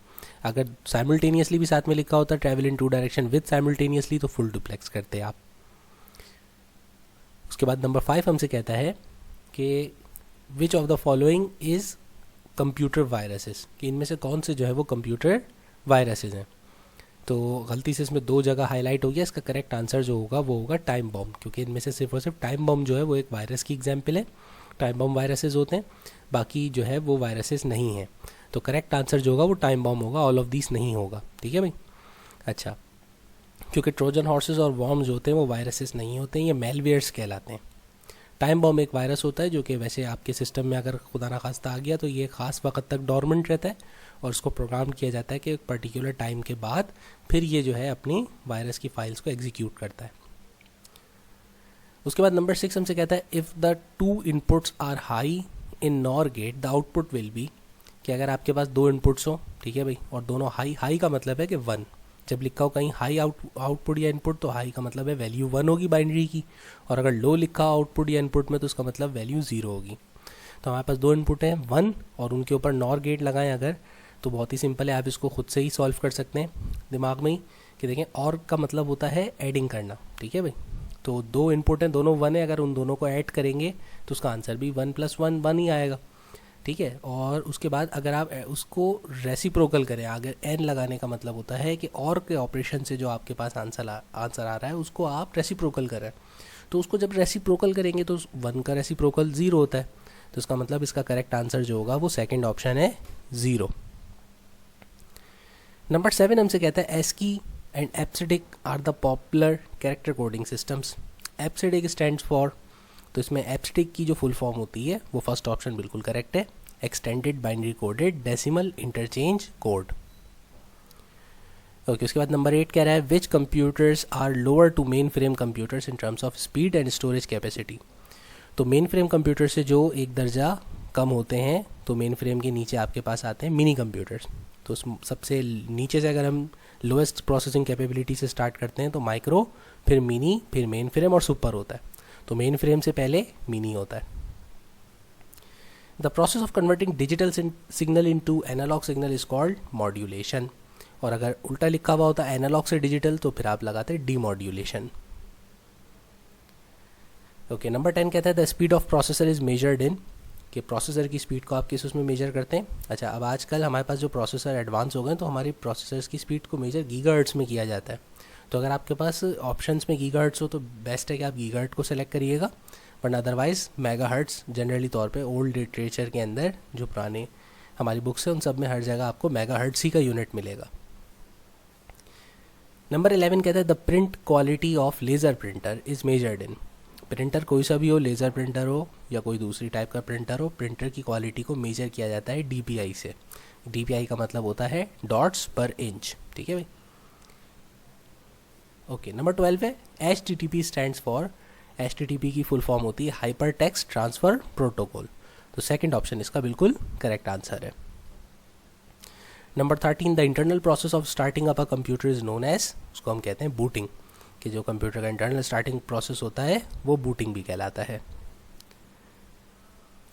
अगर साइमल्टेनियसली भी साथ में लिखा होता travel in 2 direction with simultaneously, तो फुल डुप्लेक्स करते आप। उसके बाद नंबर 5 हमसे कहता है कि which of the following is computer viruses, कि इनमें से कौन से जो है वो कंप्यूटर वायरसेस हैं। तो गलती से इसमें 2 जगह हाईलाइट हो गया, इसका करेक्ट आंसर जो होगा वो होगा टाइम बॉम्ब, क्योंकि इनमें से सिर्फ और सिर्फ टाइम बॉम्ब जो है वो एक वायरस की एग्जाम्पल है। टाइम बॉम्ब वायरसेस होते हैं, बाकी जो है वो वायरसेस नहीं हैं। तो करेक्ट आंसर जो होगा वो टाइम बॉम्ब होगा, ऑल ऑफ दिस नहीं होगा। ठीक है भाई, अच्छा, क्योंकि ट्रोजन हॉर्सेस और वॉर्म्स होते हैं वो वायरसेस नहीं होते हैं, ये मेलवेयर्स कहलाते हैं। टाइम बॉम्ब एक वायरस होता है जो कि वैसे आपके सिस्टम में अगर खुदा ना खास्ता आ गया तो ये ख़ास वक्त तक डॉर्मेंट रहता है और उसको प्रोग्राम किया जाता है कि एक पर्टिकुलर टाइम के बाद फिर ये जो है अपनी वायरस की फाइल्स को एग्जीक्यूट करता है। उसके बाद नंबर 6 हमसे कहता है if the two inputs are high in NOR gate the output will be, कि अगर आपके पास दो इनपुट्स हो, ठीक है भाई, और दोनों हाई, हाई का मतलब है कि 1, जब लिखा हो कहीं हाई आउटपुट या इनपुट तो हाई का मतलब है वैल्यू 1 होगी बाइनरी की, और अगर लो लिखा हो आउटपुट या इनपुट में तो उसका मतलब वैल्यू 0 होगी। तो हमारे पास दो इनपुट हैं 1 और उनके ऊपर नॉर गेट लगाएं अगर, तो बहुत ही सिंपल है, आप इसको खुद से ही सॉल्व कर सकते हैं दिमाग में ही, कि देखें और का मतलब होता है एडिंग करना, ठीक है भाई। तो दो इनपुट हैं, दोनों 1 है, अगर उन दोनों को ऐड करेंगे तो उसका आंसर भी 1 + 1 1 ही आएगा, ठीक है। और उसके बाद अगर आप उसको रेसिप्रोकल करें, अगर n लगाने का मतलब होता है कि और के ऑपरेशन से जो आपके पास आंसर आ रहा है उसको आप रेसिप्रोकल करें, तो उसको जब रेसिप्रोकल करेंगे तो 1 का रेसिप्रोकल 0 होता है, तो इसका मतलब इसका करेक्ट आंसर जो होगा वो सेकंड ऑप्शन है 0। नंबर 7 हमसे कहता है ASCII and EBCDIC are the popular character coding systems. EBCDIC stands for, तो इसमें एब्सिडिक की जो फुल फॉर्म होती है वो फर्स्ट ऑप्शन बिल्कुल करेक्ट है, extended binary coded decimal interchange code. Okay, उसके बाद नंबर 8 कह रहा है which computers are lower to mainframe computers in terms of speed and storage capacity. तो मेन फ्रेम कंप्यूटर से जो एक दर्जा कम होते हैं, तो मेन फ्रेम के नीचे आपके पास आते हैं मिनी कंप्यूटर्स। तो सबसे नीचे से अगर हम लोएस्ट प्रोसेसिंग कैपेबिलिटी से स्टार्ट करते हैं तो माइक्रो, फिर मिनी, फिर मेन फ्रेम और सुपर होता है, तो मेन फ्रेम से पहले मिनी होता है। The process of converting digital signal into analog signal is called modulation, और अगर उल्टा लिखा हुआ होता है एनालॉग से डिजिटल तो फिर आप लगाते हैं डीमॉड्यूलेशन। ओके, नंबर 10 कहता है the speed of processor is measured in, कि प्रोसेसर की स्पीड को आप किस उसमें मेजर करते हैं। अच्छा, अब आजकल हमारे पास जो प्रोसेसर एडवांस हो गए तो हमारी प्रोसेसर्स की स्पीड को मेजर गीगाहर्ट्ज़ में किया जाता है। तो अगर आपके पास ऑप्शंस में गीगाहर्ट्ज़ हो तो बेस्ट है कि आप गीगाहर्ट्ज़ को सेलेक्ट करिएगा, वरना अदरवाइज़ मेगाहर्ट्ज़ जनरली तौर पे ओल्ड लिटरेचर के अंदर जो पुराने हमारी बुक्स हैं उन सब में हर जगह आपको मेगाहर्ट्ज़ ही का यूनिट मिलेगा। नंबर 11 कहता है the print quality of laser printer is measured in. Printer कोई सा भी हो, लेज़र प्रिंटर हो या कोई दूसरी टाइप का प्रिंटर हो, प्रिंटर की क्वालिटी को मेजर किया जाता है DPI से। DPI का मतलब होता है डॉट्स पर इंच, ठीक है भाई। ओके, नंबर 12 है HTTP स्टैंड्स फॉर, HTTP की फुल फॉर्म होती है हाइपर टेक्स्ट ट्रांसफ़र प्रोटोकॉल, तो सेकंड ऑप्शन इसका बिल्कुल करेक्ट आंसर है। Number 13 the internal process of starting up a computer is known as, उसको हम कहते हैं बूटिंग, कि जो कंप्यूटर का इंटरनल स्टार्टिंग प्रोसेस होता है वो बूटिंग भी कहलाता है।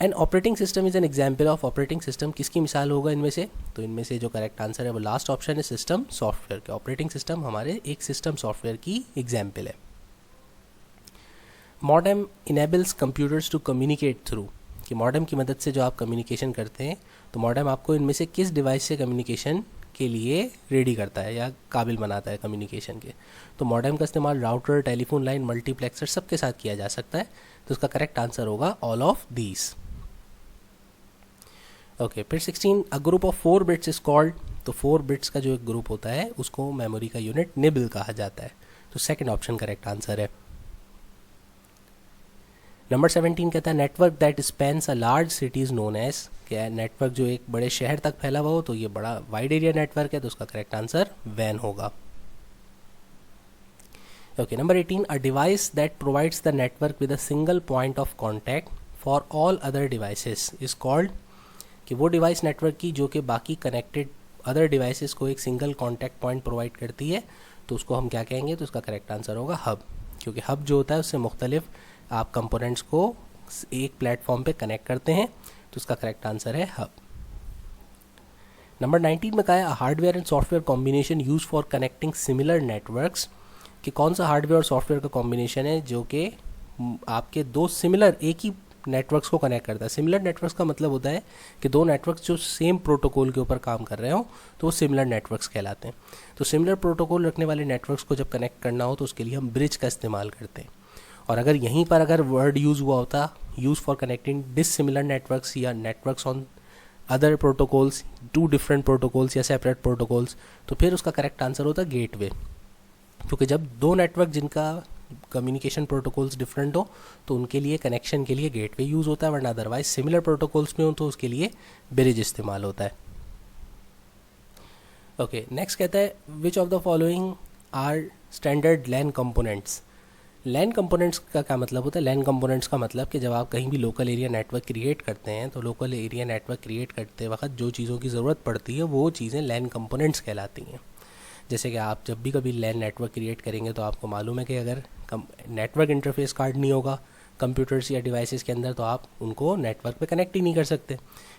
An operating system is an example of, operating system किसकी मिसाल होगा इनमें से, तो इनमें से जो करेक्ट आंसर है वो लास्ट ऑप्शन है सिस्टम सॉफ्टवेयर के। ऑपरेटिंग सिस्टम हमारे एक सिस्टम सॉफ्टवेयर की एग्जाम्पल है। Modem enables computers to communicate through, कि मॉडेम की मदद से जो आप कम्युनिकेशन करते हैं, तो मॉडेम आपको इनमें से किस डिवाइस से कम्युनिकेशन के लिए रेडी करता है या काबिल बनाता है कम्युनिकेशन के। तो मॉडेम का इस्तेमाल राउटर, टेलीफोन लाइन, मल्टीप्लेक्सर सबके साथ किया जा सकता है, तो उसका करेक्ट आंसर होगा ऑल ऑफ दीज। ओके, फिर 16 अ group of 4 bits is called, तो 4 बिट्स का जो एक ग्रुप होता है उसको मेमोरी का यूनिट निबल कहा जाता है, तो सेकंड ऑप्शन करेक्ट आंसर है। नंबर 17 कहता है network that spans a large city is known as, क्या नेटवर्क जो एक बड़े शहर तक फैला हुआ हो तो ये बड़ा वाइड एरिया नेटवर्क है, तो उसका करेक्ट आंसर वैन होगा। Okay, number 18 a device that provides the network with a single point of contact for all other devices is called, कि वो डिवाइस नेटवर्क की जो कि बाकी कनेक्टेड अदर डिवाइसेस को एक सिंगल कॉन्टैक्ट पॉइंट प्रोवाइड करती है, तो उसको हम क्या कहेंगे, तो उसका करेक्ट आंसर होगा हब, क्योंकि हब जो होता है उससे मुख्तलिफ आप कंपोनेंट्स को एक प्लेटफॉर्म पे कनेक्ट करते हैं, तो उसका करेक्ट आंसर है हब। नंबर 19 में कहा है hardware and software combination use for connecting similar networks, कि कौन सा हार्डवेयर और सॉफ्टवेयर का कॉम्बिनेशन है जो कि आपके दो सिमिलर एक ही नेटवर्क्स को कनेक्ट करता है। सिमिलर नेटवर्क्स का मतलब होता है कि दो नेटवर्क्स जो सेम प्रोटोकॉल के ऊपर काम कर रहे हो तो वो सिमिलर नेटवर्क्स कहलाते हैं। तो सिमिलर प्रोटोकॉल रखने वाले नेटवर्क्स को जब कनेक्ट करना हो तो उसके लिए हम ब्रिज का इस्तेमाल करते हैं, और अगर यहीं पर अगर वर्ड यूज़ हुआ होता use for connecting dissimilar networks या networks on other protocols, two different protocols या सेपरेट प्रोटोकॉल्स, तो फिर उसका करेक्ट आंसर होता गेटवे, क्योंकि जब दो नेटवर्क जिनका कम्युनिकेशन प्रोटोकॉल्स डिफरेंट हो तो उनके लिए कनेक्शन के लिए गेटवे यूज़ होता है, वरना अदरवाइज सिमिलर प्रोटोकॉल्स में हो तो उसके लिए ब्रिज इस्तेमाल होता है। ओके, नेक्स्ट कहता है which of the following are standard LAN components. LAN components का क्या मतलब होता है? लैन कंपोनेंट्स का मतलब कि जब आप कहीं भी लोकल एरिया नेटवर्क क्रिएट करते हैं तो लोकल एरिया नेटवर्क क्रिएट करते वक्त जो चीज़ों की ज़रूरत पड़ती है वो चीज़ें लैन कंपोनेंट्स कहलाती हैं। जैसे कि आप जब भी कभी लैन नेटवर्क क्रिएट करेंगे तो आपको मालूम है कि अगर नेटवर्क इंटरफेस कार्ड नहीं होगा कंप्यूटर्स या डिवाइसेस के अंदर तो आप उनको नेटवर्क पे कनेक्ट ही नहीं कर सकते।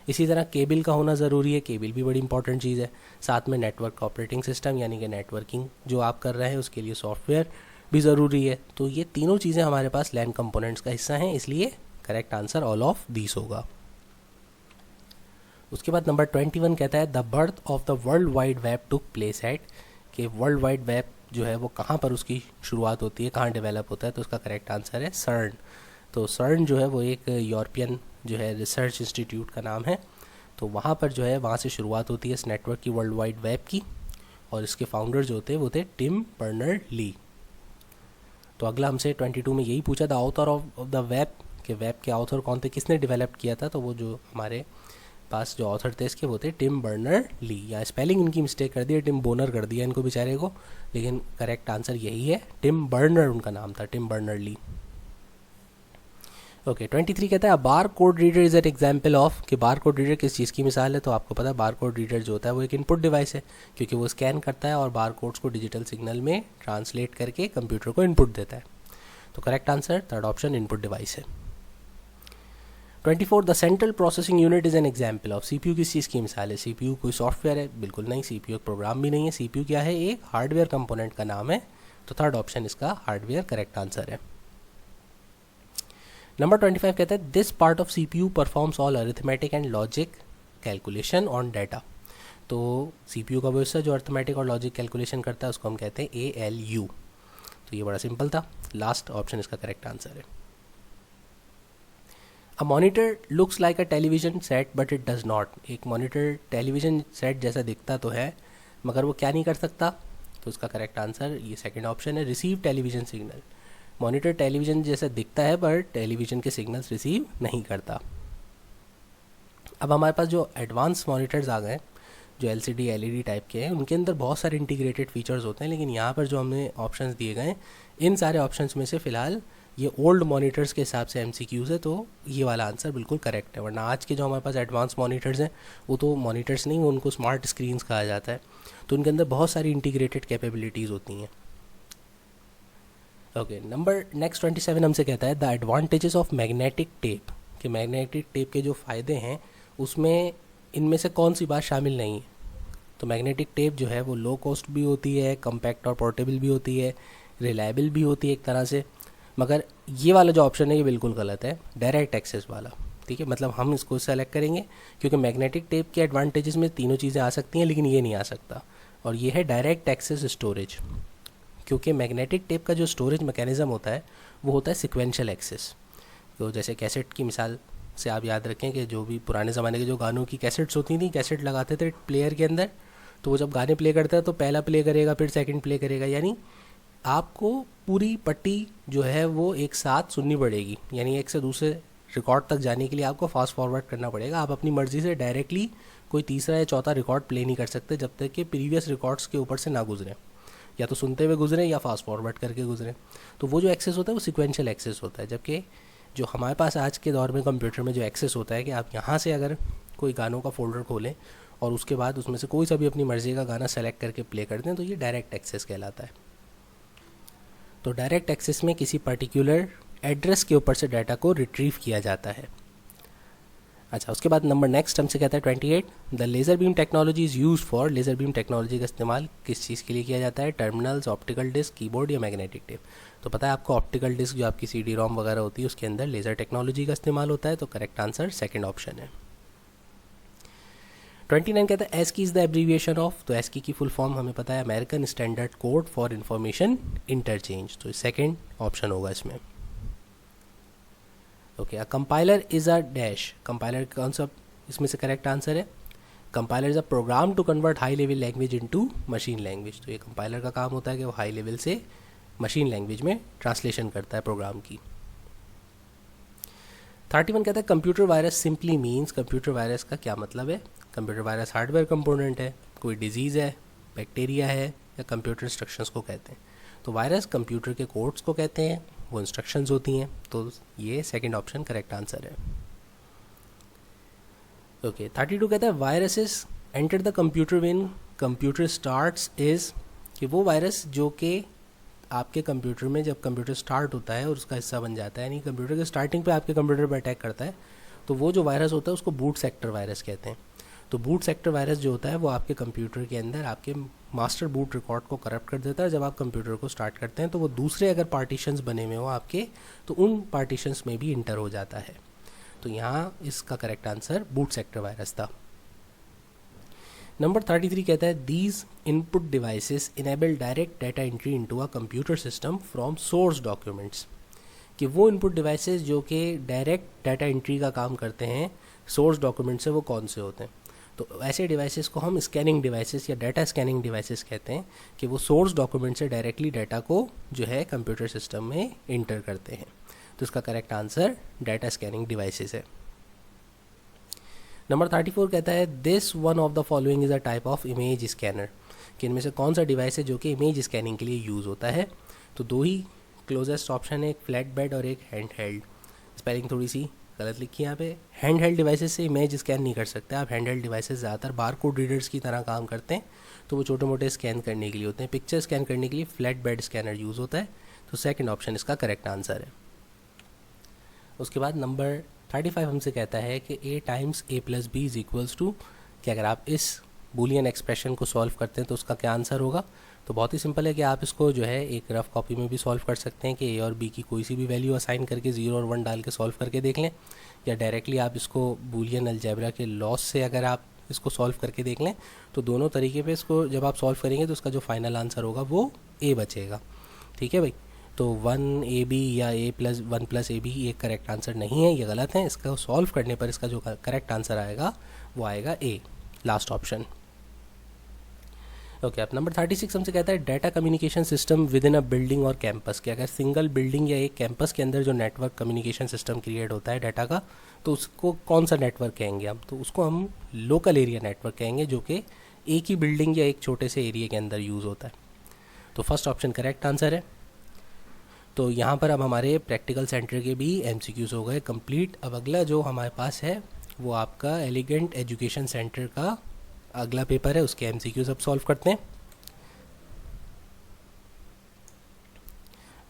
इसी तरह केबल का होना ज़रूरी है, केबल भी बड़ी इंपॉर्टेंट चीज़ है। साथ में नेटवर्क ऑपरेटिंग सिस्टम यानी कि नेटवर्किंग जो आप कर रहे हैं उसके लिए सॉफ्टवेयर भी ज़रूरी है। तो ये तीनों चीज़ें हमारे पास लैन कंपोनेंट्स का हिस्सा हैं, इसलिए correct answer all of these होगा। उसके बाद नंबर 21 कहता है the birth of the world wide web took place at, कि वर्ल्ड वाइड वेब जो है वो कहाँ पर उसकी शुरुआत होती है, कहाँ डेवलप होता है, तो उसका करेक्ट आंसर है सर्न। तो सर्न जो है वो एक यूरोपियन जो है रिसर्च इंस्टीट्यूट का नाम है। तो वहाँ पर जो है वहाँ से शुरुआत होती है इस नेटवर्क की, वर्ल्ड वाइड वेब की, और इसके फाउंडर जो होते हैं वो थे टिम बर्नर्ड ली। तो अगला हमसे 22 में यही पूछा था ऑथर ऑफ द वेब, कि वेब के ऑथर कौन थे, किसने डेवलप किया था, तो वो जो हमारे पास जो ऑथर थे इसके वो थे टिम बर्नर ली। या स्पेलिंग इनकी मिस्टेक कर दी है, टिम बोनर कर दिया इनको बेचारे को, लेकिन करेक्ट आंसर यही है, टिम बर्नर उनका नाम था, टिम बर्नर ली। ओके 23 कहता है bar code reader is an example of, कि बार कोड रीडर किस चीज़ की मिसाल है, तो आपको पता है बार कोड रीडर जो होता है वो एक इनपुट डिवाइस है, क्योंकि वो स्कैन करता है और बार कोड्स को डिजिटल सिग्नल में ट्रांसलेट करके कंप्यूटर को इनपुट देता है। तो correct answer third option input device है। 24 the central processing unit is an example of, CPU किस चीज़ की मिसाल है? सीपीयू कोई सॉफ्टवेयर है? बिल्कुल नहीं, सीपीयू एक प्रोग्राम भी नहीं है, सीपीयू क्या है, एक हार्डवेयर कंपोनेंट का नाम है। तो थर्ड ऑप्शन इसका हार्डवेयर करेक्ट आंसर है। नंबर 25 कहता है this part of CPU performs all arithmetic and logic calculation on data. तो सीपीयू का वो हिस्सा जो अरिथमेटिक और लॉजिक कैलकुलेशन करता है उसको हम कहते हैं ALU। तो ये बड़ा सिंपल था, लास्ट ऑप्शन इसका करेक्ट आंसर है। A monitor looks like a television set but it does not, एक मॉनिटर टेलीविजन सेट जैसा दिखता तो है मगर वो क्या नहीं कर सकता, तो उसका करेक्ट आंसर ये सेकंड ऑप्शन है, receive television signal. Monitor television जैसा दिखता है पर टेलीविजन के सिग्नल्स रिसीव नहीं करता। अब हमारे पास जो एडवांस मॉनिटर्स आ गए जो LCD LED टाइप के हैं उनके अंदर बहुत सारे इंटीग्रेटेड फीचर्स होते हैं, लेकिन यहाँ पर जो हमें ऑप्शंस दिए गए इन सारे ऑप्शंस में से फ़िलहाल ये ओल्ड मॉनिटर्स के हिसाब से MCQs है, तो ये वाला आंसर बिल्कुल करेक्ट है। वरना आज के जो हमारे पास एडवांस मॉनिटर्स हैं वो तो मॉनिटर्स नहीं, वो उनको स्मार्ट स्क्रीन्स कहा जाता है, तो उनके अंदर बहुत सारी इंटीग्रेटेड कैपेबिलिटीज़ होती हैं। ओके नंबर नेक्स्ट 27 हमसे कहता है the advantages of magnetic tape, कि मैग्नेटिक टेप के जो फ़ायदे हैं उसमें इनमें से कौन सी बात शामिल नहीं है। तो मैग्नेटिक टेप जो है वो लो कॉस्ट भी होती है, कम्पैक्ट और पोर्टेबल भी होती है, रिलायबल भी होती है एक तरह से, मगर ये वाला जो ऑप्शन है ये बिल्कुल गलत है, डायरेक्ट एक्सेस वाला। ठीक है, मतलब हम इसको सेलेक्ट करेंगे क्योंकि मैग्नेटिक टेप के एडवांटेजेस में तीनों चीज़ें आ सकती हैं लेकिन ये नहीं आ सकता, और ये है डायरेक्ट एक्सेस स्टोरेज। क्योंकि मैग्नेटिक टेप का जो स्टोरेज मैकेनिज़्म होता है वो होता है सिक्वेंशियल एक्सेस। तो जैसे कैसेट की मिसाल से आप याद रखें कि जो भी पुराने ज़माने के जो गानों की कैसेट्स होती थी, कैसेट लगाते थे प्लेयर के अंदर, तो वो जब गाने प्ले करता है तो पहला प्ले करेगा फिर सेकंड प्ले करेगा, यानी आपको पूरी पट्टी जो है वो एक साथ सुननी पड़ेगी, यानी एक से दूसरे रिकॉर्ड तक जाने के लिए आपको फास्ट फॉरवर्ड करना पड़ेगा। आप अपनी मर्ज़ी से डायरेक्टली कोई तीसरा या चौथा रिकॉर्ड प्ले नहीं कर सकते जब तक कि प्रीवियस रिकॉर्ड्स के ऊपर से ना गुजरें, या तो सुनते हुए गुजरें या फास्ट फॉरवर्ड करके गुजरें। तो वो जो एक्सेस होता है वो सिक्वेंशियल एक्सेस होता है, जबकि जो हमारे पास आज के दौर में कंप्यूटर में जो एक्सेस होता है कि आप यहाँ से अगर कोई गानों का फोल्डर खोलें और उसके बाद उसमें से कोई सा भी अपनी मर्ज़ी का गाना सेलेक्ट करके प्ले कर दें तो ये डायरेक्ट एक्सेस कहलाता है। तो डायरेक्ट एक्सेस में किसी पर्टिकुलर एड्रेस के ऊपर से डाटा को रिट्रीव किया जाता है। अच्छा, उसके बाद नंबर नेक्स्ट हमसे कहता है 28 the laser beam technology is use for, laser beam technology का इस्तेमाल किस चीज़ के लिए किया जाता है? टर्मिनल्स, ऑप्टिकल डिस्क, कीबोर्ड या मैग्नेटिक टेप। तो पता है आपको ऑप्टिकल डिस्क जो आपकी CD-ROM वगैरह होती है उसके अंदर लेज़र टेक्नोलॉजी का इस्तेमाल होता है, तो करेक्ट आंसर सेकेंड ऑप्शन है। 29 कहता है ASCII is the abbreviation of, तो एस्की की फुल फॉर्म हमें पता है American standard code for information interchange, तो सेकेंड ऑप्शन होगा इसमें। Okay, compiler is a dash, compiler कौन सा इसमें से करेक्ट आंसर है? Compiler is a program to convert high level language into machine language, तो ये कंपाइलर का काम होता है कि वो हाई लेवल से मशीन लैंग्वेज में ट्रांसलेशन करता है प्रोग्राम की। 31 कहता है computer virus simply means, computer virus का क्या मतलब है? कंप्यूटर वायरस हार्डवेयर कंपोनेंट है, कोई डिजीज़ है, बैक्टीरिया है, या कंप्यूटर इंस्ट्रक्शंस को कहते हैं? तो वायरस कंप्यूटर के कोड्स को कहते हैं, वो इंस्ट्रक्शंस होती हैं। तो ये सेकंड ऑप्शन करेक्ट आंसर है। ओके 32 कहता है viruses enter the computer when computer starts is, कि वो वायरस जो कि आपके कंप्यूटर में जब कंप्यूटर स्टार्ट होता है और उसका हिस्सा बन जाता है, यानी कंप्यूटर के स्टार्टिंग पे आपके कंप्यूटर पर अटैक करता है, तो वो जो वायरस होता है उसको बूट सेक्टर वायरस कहते हैं। तो बूट सेक्टर वायरस जो होता है वो आपके कंप्यूटर के अंदर आपके मास्टर बूट रिकॉर्ड को करप्ट कर देता है। जब आप कंप्यूटर को स्टार्ट करते हैं तो वो दूसरे अगर पार्टीशंस बने हुए हो आपके, तो उन पार्टीशंस में भी इंटर हो जाता है। तो यहाँ इसका correct answer boot sector virus था। नंबर 33 कहता है these input devices enable direct data entry into a computer system from source documents, कि वो इनपुट डिवाइसेस जो कि डायरेक्ट डाटा एंट्री का काम करते हैं सोर्स डॉक्यूमेंट से, वो कौन से होते हैं। तो ऐसे डिवाइसेस को हम स्कैनिंग डिवाइसेस या डाटा स्कैनिंग डिवाइसेस कहते हैं, कि वो सोर्स डॉक्यूमेंट से डायरेक्टली डाटा को जो है कंप्यूटर सिस्टम में इंटर करते हैं। तो इसका correct answer data scanning devices है। नंबर 34 कहता है this one of the following is a type of image scanner, कि इनमें से कौन सा डिवाइस है जो कि इमेज स्कैनिंग के लिए यूज़ होता है। तो दो ही क्लोजेस्ट ऑप्शन है, एक फ्लैट बेड और एक हैंड हेल्ड। स्पेलिंग थोड़ी सी गलत लिखी है यहाँ पे। हैंड हेल्ड डिवाइसेस से इमेज स्कैन नहीं कर सकते आप। हैंड हेल्ड डिवाइसेस ज़्यादातर बारकोड रीडर्स की तरह काम करते हैं, तो वो छोटे मोटे स्कैन करने के लिए होते हैं। पिक्चर स्कैन करने के लिए फ्लैट बेड स्कैनर यूज़ होता है। तो सेकंड ऑप्शन इसका करेक्ट आंसर है। उसके बाद नंबर 35 हमसे कहता है कि a times a plus B is equals to, कि अगर आप इस बूलियन एक्सप्रेशन को सॉल्व करते हैं तो उसका क्या आंसर होगा। तो बहुत ही सिंपल है कि आप इसको जो है एक रफ कॉपी में भी सॉल्व कर सकते हैं, कि a और b की कोई सी भी वैल्यू असाइन करके 0 और 1 डाल के सॉल्व करके देख लें, या डायरेक्टली आप इसको बूलियन अलजेब्रा के लॉस से अगर आप इसको सॉल्व करके देख लें। तो दोनों तरीके पे इसको जब आप सॉल्व करेंगे तो उसका जो फाइनल आंसर होगा वो a बचेगा। ठीक है भाई। तो 1ab या a प्लस 1 प्लस ab ये करेक्ट आंसर नहीं है, ये गलत है। इसका सॉल्व करने पर इसका जो करेक्ट आंसर आएगा वो आएगा a, लास्ट ऑप्शन। ओके अब नंबर 36 हमसे कहता है data communication system with in a building और कैंपस, कि अगर सिंगल बिल्डिंग या एक कैंपस के अंदर जो नेटवर्क कम्युनिकेशन सिस्टम क्रिएट होता है डाटा का, तो उसको कौन सा नेटवर्क कहेंगे हम। तो उसको हम लोकल एरिया नेटवर्क कहेंगे, जो कि एक ही बिल्डिंग या एक छोटे से एरिया के अंदर यूज़ होता है। तो फर्स्ट ऑप्शन करेक्ट आंसर है। तो यहाँ पर अब हमारे प्रैक्टिकल सेंटर के भी MCQs हो गए कंप्लीट। अब अगला जो हमारे पास है वो आपका एलिगेंट एजुकेशन सेंटर का अगला पेपर है, उसके MCQs अब सॉल्व करते हैं।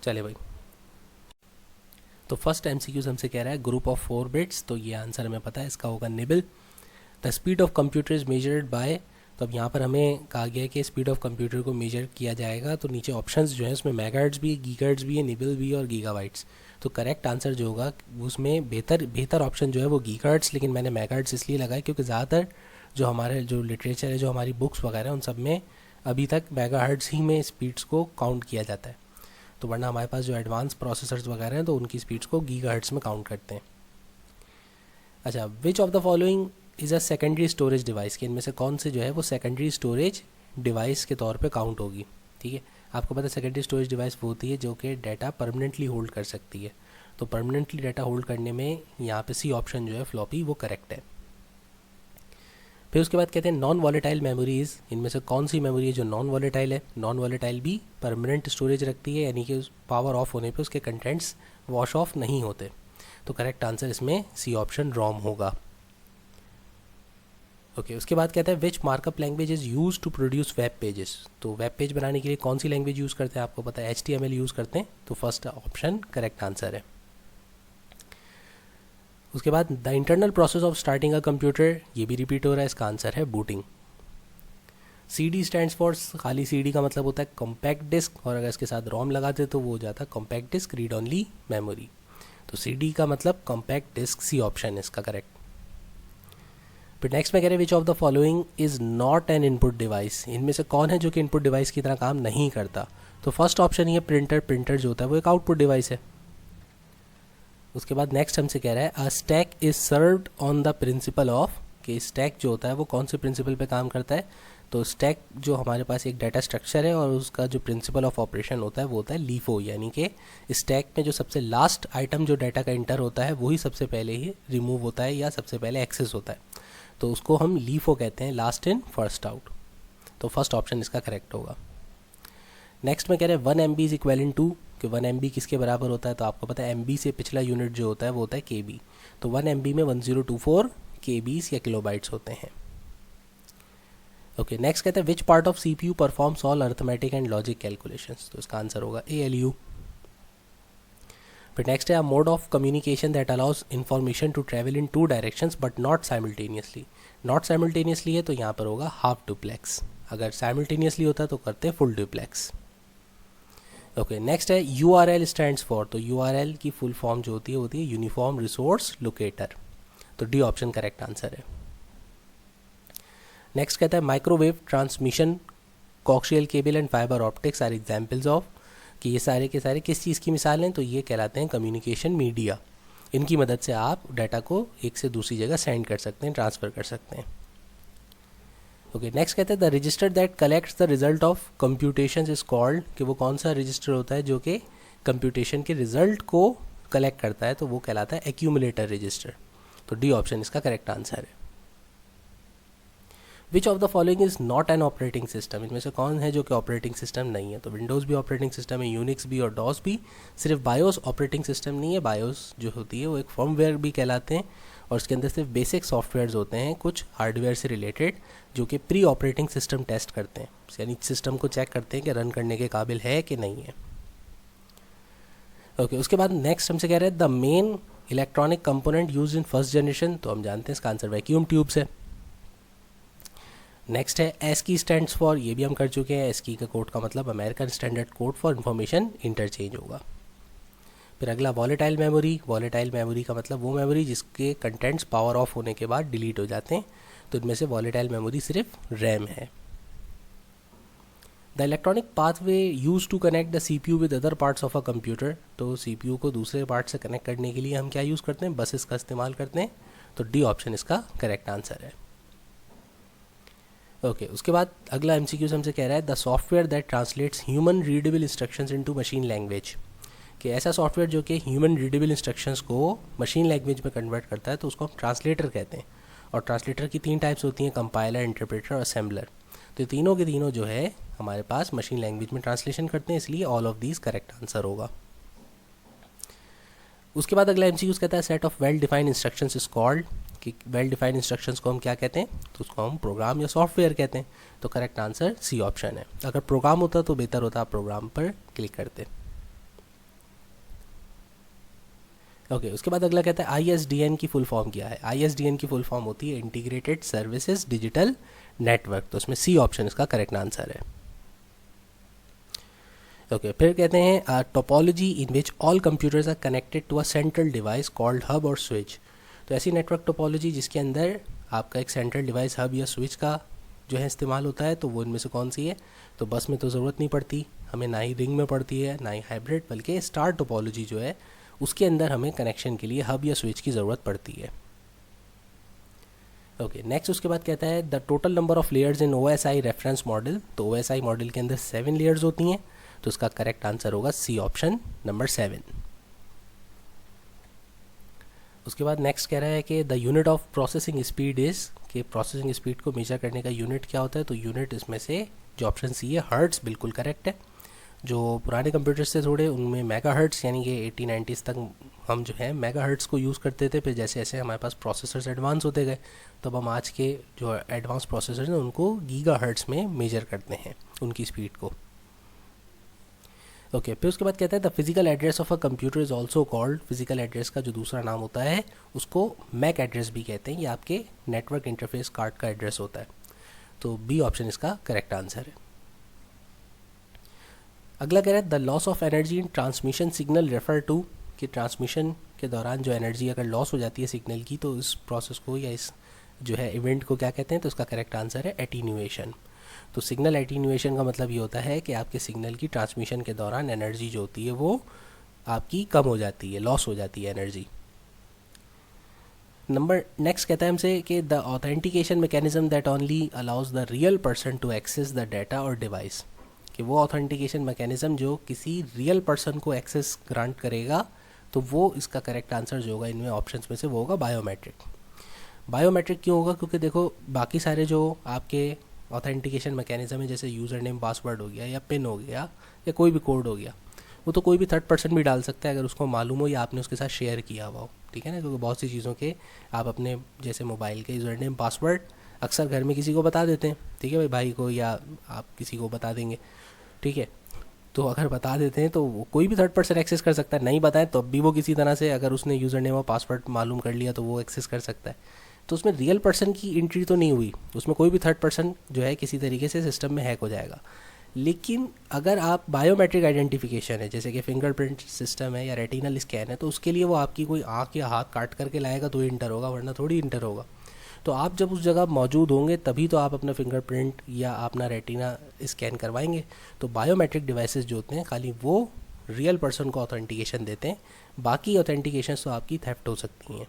चले भाई। तो फर्स्ट MCQs हमसे कह रहा है ग्रुप ऑफ 4 बिट्स, तो ये आंसर हमें पता है, इसका होगा nibble. The speed of computer is measured by, तो अब यहाँ पर हमें कहा गया है कि स्पीड ऑफ कंप्यूटर को मेजर किया जाएगा। तो नीचे ऑप्शंस जो है उसमें मेगाहर्ट्ज़ भी, गीगाहर्ट्ज़ भी है, निबल भी और गीगाबाइट्स। तो करेक्ट आंसर जो होगा उसमें बेहतर ऑप्शन जो है वो गीगाहर्ट्ज़, लेकिन मैंने मेगाहर्ट्ज़ इसलिए लगाया क्योंकि ज़्यादातर जो हमारे जो लिटरेचर है, जो हमारी बुक्स वगैरह उन सब में अभी तक मेगाहर्ट्ज़ ही में स्पीड्स को काउंट किया जाता है। तो वरना हमारे पास जो एडवांस प्रोसेसर्स वगैरह हैं तो उनकी स्पीड्स को गीगाहर्ट्ज़ में काउंट करते हैं। अच्छा, विच of the following is a secondary storage device, के इनमें से कौन से जो है वो सेकेंडरी स्टोरेज डिवाइस के तौर पे काउंट होगी। ठीक है, आपको पता है सेकेंडरी स्टोरेज डिवाइस वो होती है जो कि डाटा परमानेंटली होल्ड कर सकती है। तो परमानेंटली डाटा होल्ड करने में यहाँ पे सी ऑप्शन जो है फ्लॉपी वो करेक्ट है। फिर उसके बाद कहते हैं नॉन वॉलेटाइल मेमोरीज, इनमें से कौन सी मेमोरी है जो नॉन वॉलेटाइल है। नॉन वॉलेटाइल भी परमानेंट स्टोरेज रखती है, यानी कि पावर ऑफ होने पे उसके कंटेंट्स वॉश ऑफ नहीं होते। तो करेक्ट आंसर इसमें सी ऑप्शन रॉम होगा। ओके उसके बाद कहता है which markup language is use to produce web pages. तो वेब पेज बनाने के लिए कौन सी लैंग्वेज यूज़ करते हैं, आपको पता है HTML यूज़ करते हैं। तो फर्स्ट ऑप्शन करेक्ट आंसर है। उसके बाद the internal process of starting a computer, ये भी रिपीट हो रहा है, इसका आंसर है बूटिंग। CD स्टैंड्स फॉर, खाली CD का मतलब होता है कॉम्पैक्ट डिस्क, और अगर इसके साथ रोम लगाते तो वो हो जाता है compact disc read only memory. तो CD का मतलब कॉम्पैक्ट डिस्क, सी ऑप्शन है इसका करेक्ट। फिर नेक्स्ट में कह रहे हैं विच of the following is not an input device, इनमें से कौन है जो कि इनपुट डिवाइस की तरह काम नहीं करता। तो फर्स्ट ऑप्शन ये प्रिंटर, प्रिंटर जो होता है वो एक आउटपुट डिवाइस है। उसके बाद नेक्स्ट हमसे कह रहा है a stack is served on the principle of, कि स्टैक जो होता है वो कौन से प्रिंसिपल पे काम करता है। तो स्टैक जो हमारे पास एक डाटा स्ट्रक्चर है और उसका जो प्रिंसिपल ऑफ ऑपरेशन होता है वो होता है लीफो, यानी कि स्टैक में जो सबसे लास्ट आइटम जो डाटा का इंटर होता है वही सबसे पहले ही रिमूव होता है या सबसे पहले एक्सेस होता है। तो उसको हम लीफो कहते हैं, लास्ट इन फर्स्ट आउट। तो फर्स्ट ऑप्शन इसका करेक्ट होगा। नेक्स्ट में कह रहे हैं 1 MB इज इक्वल टू कि 1 MB किसके बराबर होता है, तो आपको पता है MB से पिछला यूनिट जो होता है वो होता है KB। तो 1 MB में 1024 KBs या किलोबाइट्स होते हैं। ओके, नेक्स्ट कहते हैं which part of CPU performs all arithmetic and logic calculations, तो इसका आंसर होगा ALU। फिर नेक्स्ट है mode of communication that allows information to travel in 2 directions but not simultaneously. Not simultaneously है तो यहाँ पर होगा हाफ डुप्लेक्स, अगर साइमल्टेनियसली होता है तो करते हैं फुल डुप्लेक्स। ओके, नेक्स्ट है URL स्टैंड्स फॉर, तो URL की फुल फॉर्म जो होती है यूनिफॉर्म रिसोर्स लोकेटर, तो डी ऑप्शन करेक्ट आंसर है। नेक्स्ट कहता है microwave transmission coaxial cable and fibre optics are examples of, कि ये सारे के सारे किस चीज़ की मिसाल हैं, तो ये कहलाते हैं कम्युनिकेशन मीडिया। इनकी मदद से आप डाटा को एक से दूसरी जगह सेंड कर सकते हैं, ट्रांसफ़र कर सकते हैं। ओके, नेक्स्ट कहते हैं the register that collects the result of computation is called, कि वो कौन सा रजिस्टर होता है जो कि कंप्यूटेशन के रिजल्ट को कलेक्ट करता है, तो वो कहलाता है एक्यूमुलेटर रजिस्टर, तो डी ऑप्शन इसका करेक्ट आंसर है। Which of the following is not an operating system, इनमें से कौन है जो कि ऑपरेटिंग सिस्टम नहीं है, तो विंडोज़ भी ऑपरेटिंग सिस्टम है, यूनिक्स भी और डॉस भी, सिर्फ बायोस ऑपरेटिंग सिस्टम नहीं है। बायोस जो होती है वो एक फर्मवेयर भी कहलाते हैं, और उसके अंदर सिर्फ बेसिक सॉफ्टवेयर्स होते हैं कुछ हार्डवेयर से रिलेटेड जो कि प्री ऑपरेटिंग सिस्टम टेस्ट करते हैं, यानी सिस्टम को चेक करते हैं कि रन करने के काबिल है कि नहीं है। ओके, उसके बाद नेक्स्ट हमसे कह रहे हैं the main electronic component use in first generation, तो हम जानते हैं इसका आंसर वैक्यूम ट्यूब्स है। नेक्स्ट है ASCII स्टैंड्स फॉर, ये भी हम कर चुके हैं, ASCII का कोड का मतलब American standard code for information interchange होगा। फिर अगला वॉलेटाइल मेमोरी, वॉलेटाइल मेमोरी का मतलब वो मेमोरी जिसके कंटेंट्स पावर ऑफ होने के बाद डिलीट हो जाते हैं, तो इनमें से वॉलेटाइल मेमोरी सिर्फ रैम है। The electronic pathway use to connect the CPU with other parts of a computer, तो CPU को दूसरे पार्ट से कनेक्ट करने के लिए हम क्या यूज़ करते हैं, बसेस का इस्तेमाल करते हैं, तो डी ऑप्शन इसका करेक्ट आंसर है। ओके, उसके बाद अगला MCQ हमसे कह रहा है the software that translates human readable instructions into machine language, कि ऐसा सॉफ्टवेयर जो कि ह्यूमन रीडेबल इंस्ट्रक्शंस को मशीन लैंग्वेज में कन्वर्ट करता है, तो उसको हम ट्रांसलेटर कहते हैं। और ट्रांसलेटर की 3 टाइप्स होती हैं, कंपाइलर, इंटरप्रेटर और असेंबलर, तो तीनों के तीनों जो है हमारे पास मशीन लैंग्वेज में ट्रांसलेशन करते हैं, इसलिए all of these correct answer होगा। उसके बाद अगला MCQ कहता है set of well defined instructions is called, कि वेल डिफाइंड इंस्ट्रक्शंस को हम क्या कहते हैं, तो उसको हम प्रोग्राम या सॉफ्टवेयर कहते हैं, तो करेक्ट आंसर सी ऑप्शन है। अगर प्रोग्राम होता तो बेहतर होता, आप प्रोग्राम पर क्लिक करते। ओके, उसके बाद अगला कहता है ISDN की फुल फॉर्म क्या है। ISDN की फुल फॉर्म होती है इंटीग्रेटेड सर्विसेज डिजिटल नेटवर्क, तो उसमें सी ऑप्शन इसका करेक्ट आंसर है। ओके, फिर कहते हैं topology in which all computers are connected to a central device called hub और स्विच, तो ऐसी नेटवर्क टोपोलॉजी जिसके अंदर आपका एक सेंट्रल डिवाइस हब या स्विच का जो है इस्तेमाल होता है, तो वो इनमें से कौन सी है, तो बस में तो ज़रूरत नहीं पड़ती हमें, ना ही रिंग में पड़ती है, ना ही हाइब्रिड, बल्कि स्टार टोपोलॉजी जो है उसके अंदर हमें कनेक्शन के लिए हब या स्विच की ज़रूरत पड़ती है। ओके, नेक्स्ट उसके बाद कहता है the total number of layers in OSI reference model, तो OSI मॉडल के अंदर 7 लेयर्स होती हैं, तो इसका करेक्ट आंसर होगा सी ऑप्शन नंबर 7। उसके बाद नेक्स्ट कह रहा है कि the unit of processing speed is, कि प्रोसेसिंग स्पीड को मेजर करने का यूनिट क्या होता है, तो यूनिट इसमें से जो ऑप्शन सी है हर्ट्स बिल्कुल करेक्ट है। जो पुराने कंप्यूटर्स थे थोड़े उनमें मेगा हर्ट्स यानी कि 80-90s तक हम जो है मेगा हर्ट्स को यूज़ करते थे, फिर जैसे जैसे हमारे पास प्रोसेसर्स एडवांस होते गए तब हम आज के जो एडवांस प्रोसेसर्स हैं उनको गीगा हर्ट्स में मेजर करते हैं उनकी स्पीड को। ओके, फिर उसके बाद कहता है the physical address of a computer is also called, physical address का जो दूसरा नाम होता है उसको मैक एड्रेस भी कहते हैं, ये आपके नेटवर्क इंटरफेस कार्ड का एड्रेस होता है, तो बी ऑप्शन इसका करेक्ट आंसर है। अगला कह रहा है the loss of energy in transmission signal refer to, कि ट्रांसमिशन के दौरान जो एनर्जी अगर लॉस हो जाती है सिग्नल की, तो इस प्रोसेस को या इस जो है इवेंट को क्या कहते हैं, तो इसका करेक्ट आंसर है एटीन्यूएशन। तो सिग्नल एटीन्यूएशन का मतलब ये होता है कि आपके सिग्नल की ट्रांसमिशन के दौरान एनर्जी जो होती है वो आपकी कम हो जाती है, लॉस हो जाती है एनर्जी। नंबर नेक्स्ट कहता है हमसे कि the authentication mechanism that only allows the real person to access the data और डिवाइस, कि वो ऑथेंटिकेशन मैकेनिज्म जो किसी रियल पर्सन को एक्सेस ग्रांट करेगा, तो वो इसका करेक्ट आंसर जो होगा इनमें ऑप्शंस में से वो होगा बायोमेट्रिक। बायोमेट्रिक क्यों होगा, क्योंकि देखो बाकी सारे जो आपके ऑथेंटिकेशन मैकेनिज्म है, जैसे यूज़र नेम पासवर्ड हो गया या पिन हो गया या कोई भी कोड हो गया, वो तो कोई भी थर्ड पर्सन भी डाल सकता है अगर उसको मालूम हो या आपने उसके साथ शेयर किया हुआ हो, ठीक है ना। क्योंकि बहुत सी चीज़ों के आप अपने जैसे मोबाइल के यूज़र नेम पासवर्ड अक्सर घर में किसी को बता देते हैं, ठीक है भाई को या आप किसी को बता देंगे, ठीक है। तो अगर बता देते हैं तो कोई भी थर्ड पर्सन एक्सेस कर सकता है, नहीं बताएं तो भी वो किसी तरह से अगर उसने यूज़र नेम और पासवर्ड मालूम कर लिया तो वो एक्सेस कर सकता है। तो उसमें रियल पर्सन की एंट्री तो नहीं हुई, उसमें कोई भी थर्ड पर्सन जो है किसी तरीके से सिस्टम में हैक हो जाएगा। लेकिन अगर आप बायोमेट्रिक आइडेंटिफिकेशन है, जैसे कि फिंगरप्रिंट सिस्टम है या रेटिनल स्कैन है, तो उसके लिए वो आपकी कोई आँख या हाथ काट करके लाएगा तो इंटर होगा, वरना थोड़ी इंटर होगा। तो आप जब उस जगह मौजूद होंगे तभी तो आप अपना फिंगरप्रिंट या अपना रेटिना स्कैन करवाएंगे। तो बायोमेट्रिक डिवाइसेस जो होते हैं खाली वो रियल पर्सन को ऑथेंटिकेशन देते हैं, बाकी ऑथेंटिकेशन तो आपकी थेफ्ट हो सकती हैं।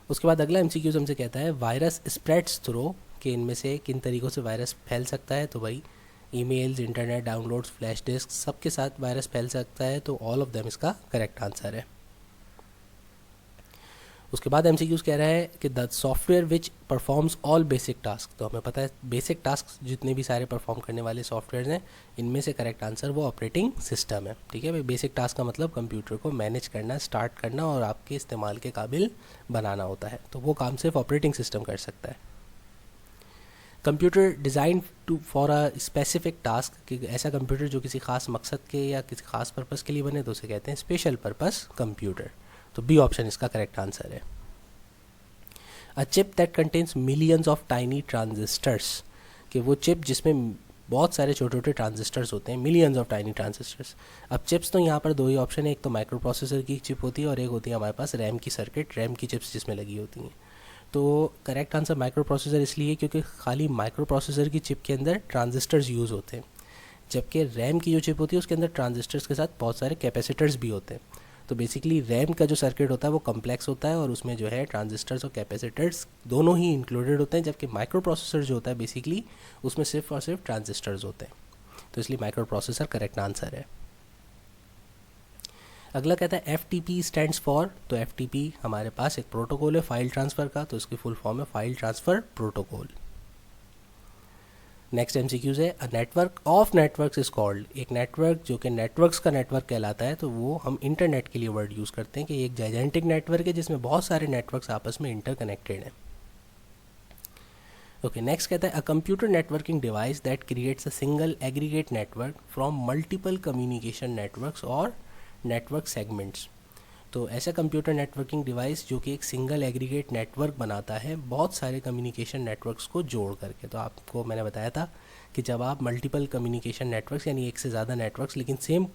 उसके बाद अगला एमसीक्यूज हमसे कहता है वायरस स्प्रेड्स थ्रू, कि इनमें से किन तरीक़ों से वायरस फैल सकता है। तो भाई emails, internet downloads, flash disk, सबके साथ वायरस फैल सकता है, तो ऑल ऑफ देम इसका करेक्ट आंसर है। उसके बाद एमसीक्यूज कह रहा है कि the software which performs all basic task. तो हमें पता है बेसिक टास्क जितने भी सारे परफॉर्म करने वाले सॉफ्टवेयर हैं, इनमें से करेक्ट आंसर वो ऑपरेटिंग सिस्टम है, ठीक है भाई। बेसिक टास्क का मतलब कंप्यूटर को मैनेज करना, स्टार्ट करना और आपके इस्तेमाल के काबिल बनाना होता है, तो वो काम सिर्फ ऑपरेटिंग सिस्टम कर सकता है। Computer design to for a specific task, कि ऐसा कंप्यूटर जो किसी खास मकसद के या किसी खास पर्पज़ के लिए बने तो उसे कहते हैं स्पेशल पर्पज़ कंप्यूटर। तो बी ऑप्शन इसका करेक्ट आंसर है। A chip that contains millions of tiny transistors, कि वो चिप जिसमें बहुत सारे छोटे छोटे ट्रांजिस्टर्स होते हैं, मिलियंस ऑफ टाइनी ट्रांजिस्टर्स। अब चिप्स तो यहाँ पर दो ही ऑप्शन है, एक तो माइक्रो प्रोसेसर की चिप होती है और एक होती है हमारे पास रैम की सर्किट, रैम की चिप्स जिसमें लगी होती हैं। तो करेक्ट आंसर माइक्रो प्रोसेसर इसलिए क्योंकि खाली माइक्रो प्रोसेसर की चिप के अंदर ट्रांजिस्टर्स यूज़ होते हैं, जबकि रैम की जो चिप होती है उसके अंदर ट्रांजिस्टर्स के साथ बहुत सारे कैपेसिटर्स भी होते हैं। तो बेसिकली रैम का जो सर्किट होता है वो कम्प्लेक्स होता है और उसमें जो है ट्रांजिस्टर्स और कैपेसिटर्स दोनों ही इंक्लूडेड होते हैं, जबकि माइक्रो प्रोसेसर जो होता है बेसिकली उसमें सिर्फ और सिर्फ ट्रांजिस्टर्स होते हैं। तो इसलिए माइक्रो प्रोसेसर करेक्ट आंसर है। अगला कहता है FTP स्टैंड्स फॉर। तो FTP हमारे पास एक प्रोटोकॉल है फाइल ट्रांसफ़र का, तो इसकी फुल फॉर्म है file transfer protocol. Next MCQs है a network of networks is called. एक नेटवर्क जो कि नेटवर्क्स का नेटवर्क कहलाता है, तो वो हम इंटरनेट के लिए वर्ड यूज़ करते हैं कि एक जाइजेंटिक नेटवर्क है जिसमें बहुत सारे नेटवर्क्स आपस में इंटरकनेक्टेड हैं। ओके, नेक्स्ट कहता है a computer networking device that creates a single aggregate network from multiple communication networks और नेटवर्क सेगमेंट्स। तो ऐसा कंप्यूटर नेटवर्किंग डिवाइस जो कि एक सिंगल एग्रीगेट नेटवर्क बनाता है बहुत सारे कम्युनिकेशन नेटवर्क्स को जोड़ करके। तो आपको मैंने बताया था कि जब आप मल्टीपल कम्युनिकेशन नेटवर्क्स यानी एक से ज़्यादा नेटवर्क्स लेकिन सेम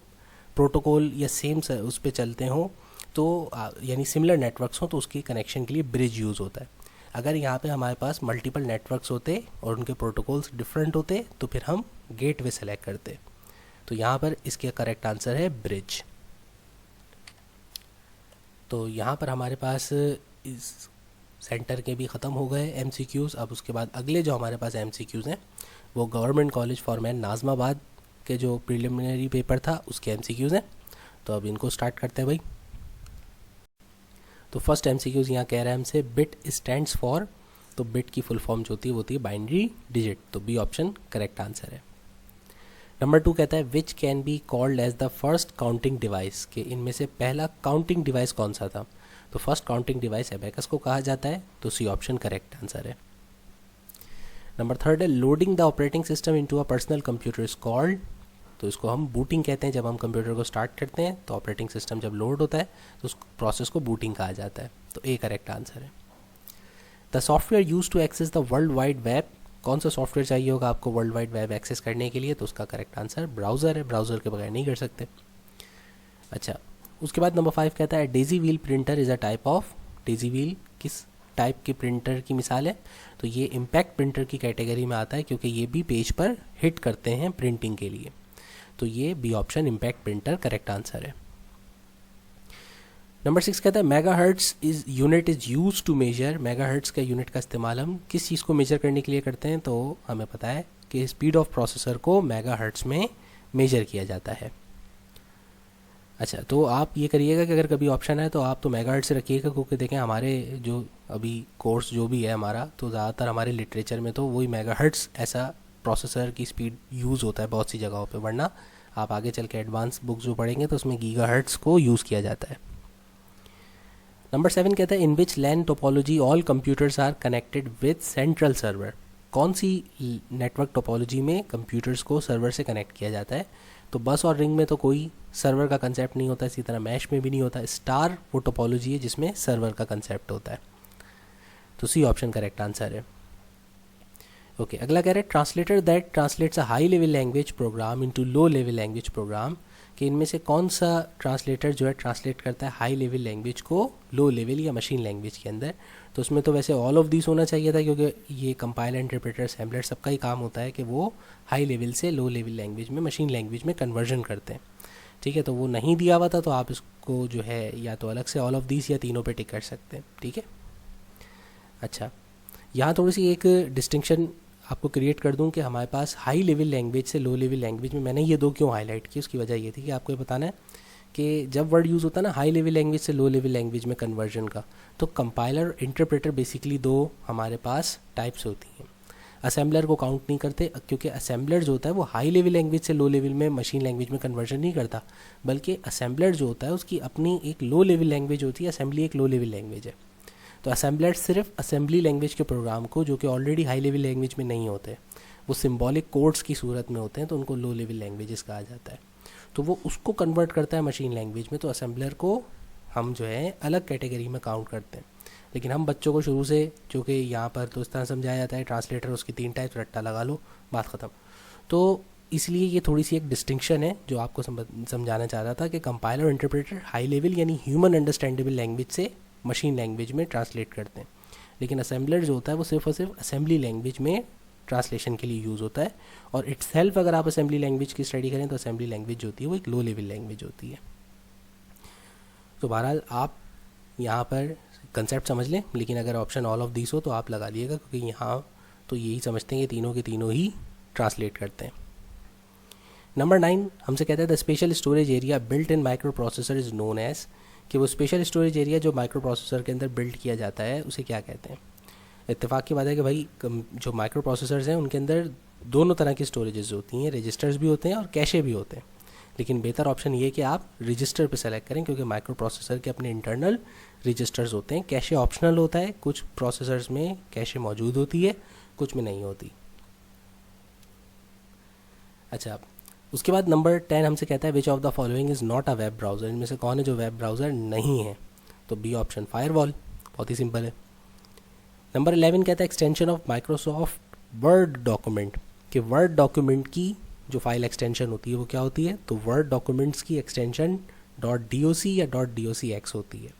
प्रोटोकॉल या सेम उस पर चलते हों, तो यानी सिमिलर नेटवर्क्स हों, तो उसकी कनेक्शन के लिए ब्रिज यूज़ होता है। अगर यहाँ पे हमारे पास मल्टीपल नेटवर्क्स होते और उनके प्रोटोकॉल्स डिफरेंट होते तो फिर हम गेटवे सेलेक्ट करते। तो यहाँ पर इसके करेक्ट आंसर है ब्रिज। तो यहाँ पर हमारे पास इस सेंटर के भी ख़त्म हो गए एमसीक्यूज़। अब उसके बाद अगले जो हमारे पास एमसीक्यूज़ हैं वो गवर्नमेंट कॉलेज फॉर मैन नाज़माबाद के जो प्रीलिमिनरी पेपर था उसके एमसीक्यूज़ हैं। तो अब इनको स्टार्ट करते हैं भाई। तो फर्स्ट एमसीक्यूज़ यहाँ कह रहा है हमसे बिट स्टैंड्स फॉर। तो बिट की फुल फॉर्म जो होती है वो होती है बाइनरी डिजिट। तो बी ऑप्शन करेक्ट आंसर है। नंबर 2 कहता है which can be called as the first counting device, कि इनमें से पहला काउंटिंग डिवाइस कौन सा था। तो फर्स्ट काउंटिंग डिवाइस एबेकस को कहा जाता है। तो सी ऑप्शन करेक्ट आंसर है। नंबर 3 है loading the operating system into a personal computer is called. तो इसको हम बूटिंग कहते हैं। जब हम कंप्यूटर को स्टार्ट करते हैं तो ऑपरेटिंग सिस्टम जब लोड होता है तो उस प्रोसेस को बूटिंग कहा जाता है। तो ए करेक्ट आंसर है। The software use to access the world wide web. कौन सा सॉफ्टवेयर चाहिए होगा आपको वर्ल्ड वाइड वेब एक्सेस करने के लिए। तो उसका करेक्ट आंसर ब्राउज़र है। ब्राउज़र के बगैर नहीं कर सकते। अच्छा, उसके बाद नंबर 5 कहता है Daisy wheel printer is a type of. Daisy wheel किस टाइप के प्रिंटर की मिसाल है। तो ये इम्पैक्ट प्रिंटर की कैटेगरी में आता है क्योंकि ये भी पेज पर हिट करते हैं प्रिंटिंग के लिए। तो ये B option impact printer correct answer है। नंबर 6 कहता है megahertz is unit is use to measure. Megahertz का यूनिट का इस्तेमाल हम किस चीज़ को मेजर करने के लिए करते हैं। तो हमें पता है कि स्पीड ऑफ प्रोसेसर को मेगाहर्ट्ज़ में मेजर किया जाता है। अच्छा, तो आप ये करिएगा कि अगर कभी ऑप्शन है तो आप तो मेगाहर्ट्ज़ से रखिएगा, क्योंकि देखें हमारे जो अभी कोर्स जो भी है हमारा, तो ज़्यादातर हमारे लिटरेचर में तो वही मेगाहर्ट्ज़ ऐसा प्रोसेसर की स्पीड यूज़ होता है बहुत सी जगहों पे, वरना आप आगे चल के एडवांस बुक्स जो पढ़ेंगे तो उसमें गीगाहर्ट्ज़ को यूज़ किया जाता है। नंबर 7 कहता है in which LAN topology all computers are connected with central server. कौन सी नेटवर्क टोपोलॉजी में कंप्यूटर्स को सर्वर से कनेक्ट किया जाता है? तो बस और रिंग में तो कोई सर्वर का कंसेप्ट नहीं होता, इसी तरह मैश में भी नहीं होता। स्टार वो टोपोलॉजी है जिसमें सर्वर का कंसेप्ट होता है, तो सी ऑप्शन करेक्ट आंसर है। ओके, अगला कह रहे हैं translator that translates a high level language program into low level language program, कि इनमें से कौन सा ट्रांसलेटर जो है ट्रांसलेट करता है हाई लेवल लैंग्वेज को लो लेवल या मशीन लैंग्वेज के अंदर? तो उसमें तो वैसे ऑल ऑफ दिस होना चाहिए था, क्योंकि ये कंपाइलर, इंटरप्रेटर, असेंबलर सबका ही काम होता है कि वो हाई लेवल से लो लेवल लैंग्वेज में, मशीन लैंग्वेज में कन्वर्जन करते हैं। ठीक है, तो वो नहीं दिया हुआ था, तो आप इसको जो है या तो अलग से ऑल ऑफ दिस या तीनों पे टिक कर सकते हैं। ठीक है, अच्छा, यहाँ थोड़ी सी एक डिस्टिंक्शन आपको क्रिएट कर दूं कि हमारे पास हाई लेवल लैंग्वेज से लो लेवल लैंग्वेज में मैंने ये दो क्यों हाईलाइट की, उसकी वजह ये थी कि आपको ये बताना है कि जब वर्ड यूज़ होता है ना हाई लेवल लैंग्वेज से लो लेवल लैंग्वेज में कन्वर्जन का, तो कंपाइलर, इंटरप्रेटर बेसिकली दो हमारे पास टाइप्स होती हैं। असेंबलर को काउंट नहीं करते, क्योंकि असेंबलर जो होता है वो हाई लेवल लैंग्वेज से लो लेवल में मशीन लैंग्वेज में कन्वर्जन नहीं करता, बल्कि असेंबलर जो होता है उसकी अपनी एक लो लेवल लैंग्वेज होती है। असेंबली एक लो लेवल लैंग्वेज है, तो असेंबलर सिर्फ असेंबली लैंग्वेज के प्रोग्राम को, जो कि ऑलरेडी हाई लेवल लैंग्वेज में नहीं होते, वो सिंबॉलिक कोड्स की सूरत में होते हैं, तो उनको लो लेवल लैंग्वेजेस कहा जाता है। तो वो उसको कन्वर्ट करता है मशीन लैंग्वेज में, तो असेंबलर को हम जो है अलग कैटेगरी में काउंट करते हैं। लेकिन हम बच्चों को शुरू से, जो कि यहाँ पर तो इस तरह समझाया जाता है, ट्रांसलेटर उसकी 3 टाइप, रट्टा लगा लो, बात ख़त्म। तो इसलिए ये थोड़ी सी एक डिस्टिंक्शन है जो आपको समझाना चाह रहा था कि कंपाइलर और इंटरप्रेटर हाई लेवल यानी ह्यूमन अंडरस्टैंडेबल लैंग्वेज से मशीन लैंग्वेज में ट्रांसलेट करते हैं, लेकिन असेंबलर जो होता है वो सिर्फ और सिर्फ असेंबली लैंग्वेज में ट्रांसलेशन के लिए यूज़ होता है। और इट्सेल्फ अगर आप असेंबली लैंग्वेज की स्टडी करें तो असेंबली लैंग्वेज जो होती है वो एक लो लेवल लैंग्वेज होती है। तो बहरहाल आप यहाँ पर कंसेप्ट समझ लें, लेकिन अगर ऑप्शन ऑल ऑफ दिस हो तो आप लगा लिएगा, क्योंकि यहाँ तो यही समझते हैं कि तीनों के तीनों ही ट्रांसलेट करते हैं। नंबर 9 हमसे कहते हैं the special storage area built in micro processor is known as, कि वो स्पेशल स्टोरेज एरिया जो माइक्रो प्रोसेसर के अंदर बिल्ड किया जाता है उसे क्या कहते हैं? इत्तेफाक की बात है कि भाई जो माइक्रो प्रोसेसर्स हैं उनके अंदर दोनों तरह की स्टोरेजेस होती हैं, रजिस्टर्स भी होते हैं और कैशे भी होते हैं, लेकिन बेहतर ऑप्शन ये है कि आप रजिस्टर पे सेलेक्ट करें, क्योंकि माइक्रो प्रोसेसर के अपने इंटरनल रजिस्टर्स होते हैं। कैशे ऑप्शनल होता है, कुछ प्रोसेसर्स में कैशे मौजूद होती है, कुछ में नहीं होती। अच्छा, उसके बाद नंबर 10 हमसे कहता है which of the following is not a web browser, इनमें से कौन है जो वेब ब्राउज़र नहीं है? तो बी ऑप्शन फायरवॉल, बहुत ही सिंपल है। नंबर 11 कहता है extension of Microsoft word document, कि वर्ड डॉक्यूमेंट की जो फाइल एक्सटेंशन होती है वो क्या होती है? तो वर्ड डॉक्यूमेंट्स की एक्सटेंशन .doc या .docx होती है,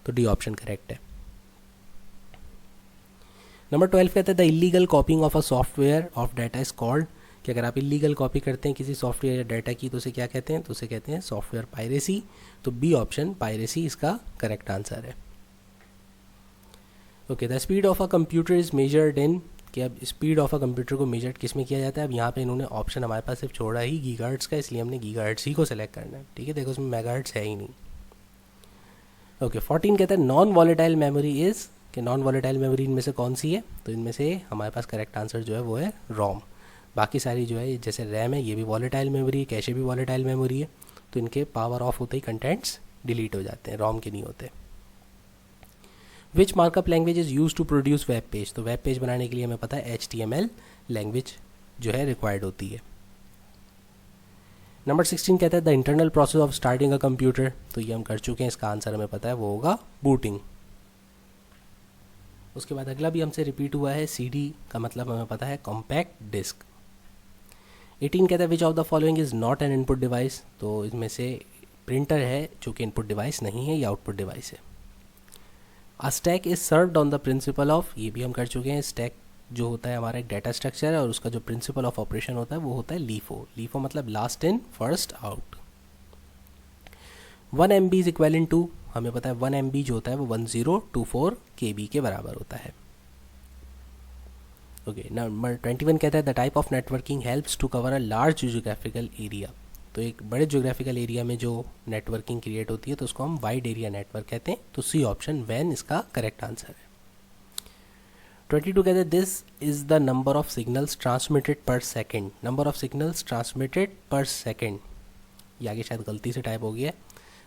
तो डी ऑप्शन करेक्ट है। नंबर 12 कहता है the illegal कॉपिंग of a software of data is called, कि अगर आप इलीगल कॉपी करते हैं किसी सॉफ्टवेयर या डाटा की तो उसे क्या कहते हैं? तो उसे कहते हैं सॉफ्टवेयर पायरेसी, तो बी ऑप्शन पायरेसी इसका करेक्ट आंसर है। Okay, the speed of a computer is measured in, कि अब स्पीड ऑफ अ कंप्यूटर को मेजर किस में किया जाता है? अब यहाँ पे इन्होंने ऑप्शन हमारे पास सिर्फ छोड़ा ही गीगाहर्ट्ज़ का, इसलिए हमने गीगाहर्ट्ज़ ही को सेलेक्ट करना है। ठीक है, देखो उसमें मेगाहर्ट्ज़ है ही नहीं। ओके, 14 कहता है नॉन वॉलेटाइल मेमोरी इज़, कि नॉन वॉलेटाइल मेमोरी इनमें से कौन सी है? तो इनमें से हमारे पास करेक्ट आंसर जो है वो है रोम। बाकी सारी जो है जैसे रैम है ये भी वॉलेटाइल मेमोरी है, कैशे भी वॉलेटाइल मेमोरी है, तो इनके पावर ऑफ होते ही कंटेंट्स डिलीट हो जाते हैं, रोम के नहीं होते। Which markup language is use to produce web page, तो वेब पेज बनाने के लिए हमें पता है HTML लैंग्वेज जो है रिक्वायर्ड होती है। नंबर 16 कहता है the internal process of starting a computer, तो ये हम कर चुके हैं, इसका आंसर हमें पता है वो होगा बूटिंग। उसके बाद अगला भी हमसे रिपीट हुआ है, CD का मतलब हमें पता है कॉम्पैक्ट डिस्क। 18 कहता है which of the following is not an input device, तो इसमें से प्रिंटर है जो कि इनपुट डिवाइस नहीं है, या आउटपुट डिवाइस है। A stack is served on the principle of, ये भी हम कर चुके हैं। स्टैक जो होता है हमारा एक डाटा स्ट्रक्चर है और उसका जो प्रिंसिपल ऑफ ऑपरेशन होता है वो होता है लीफो। लीफो मतलब last in first out. 1 MB is equal to, हमें पता है 1 MB जो होता है वो 1024 KB के बराबर होता है। ओके, नंबर 21 कहता है the type of networking helps to cover a large geographical area, तो एक बड़े जियोग्राफिकल एरिया में जो नेटवर्किंग क्रिएट होती है तो उसको हम वाइड एरिया नेटवर्क कहते हैं, तो सी ऑप्शन वैन इसका करेक्ट आंसर है। 22 कहते हैं this is the number of signals transmitted per second, number of signals transmitted per second, ये आगे शायद गलती से टाइप हो गया है।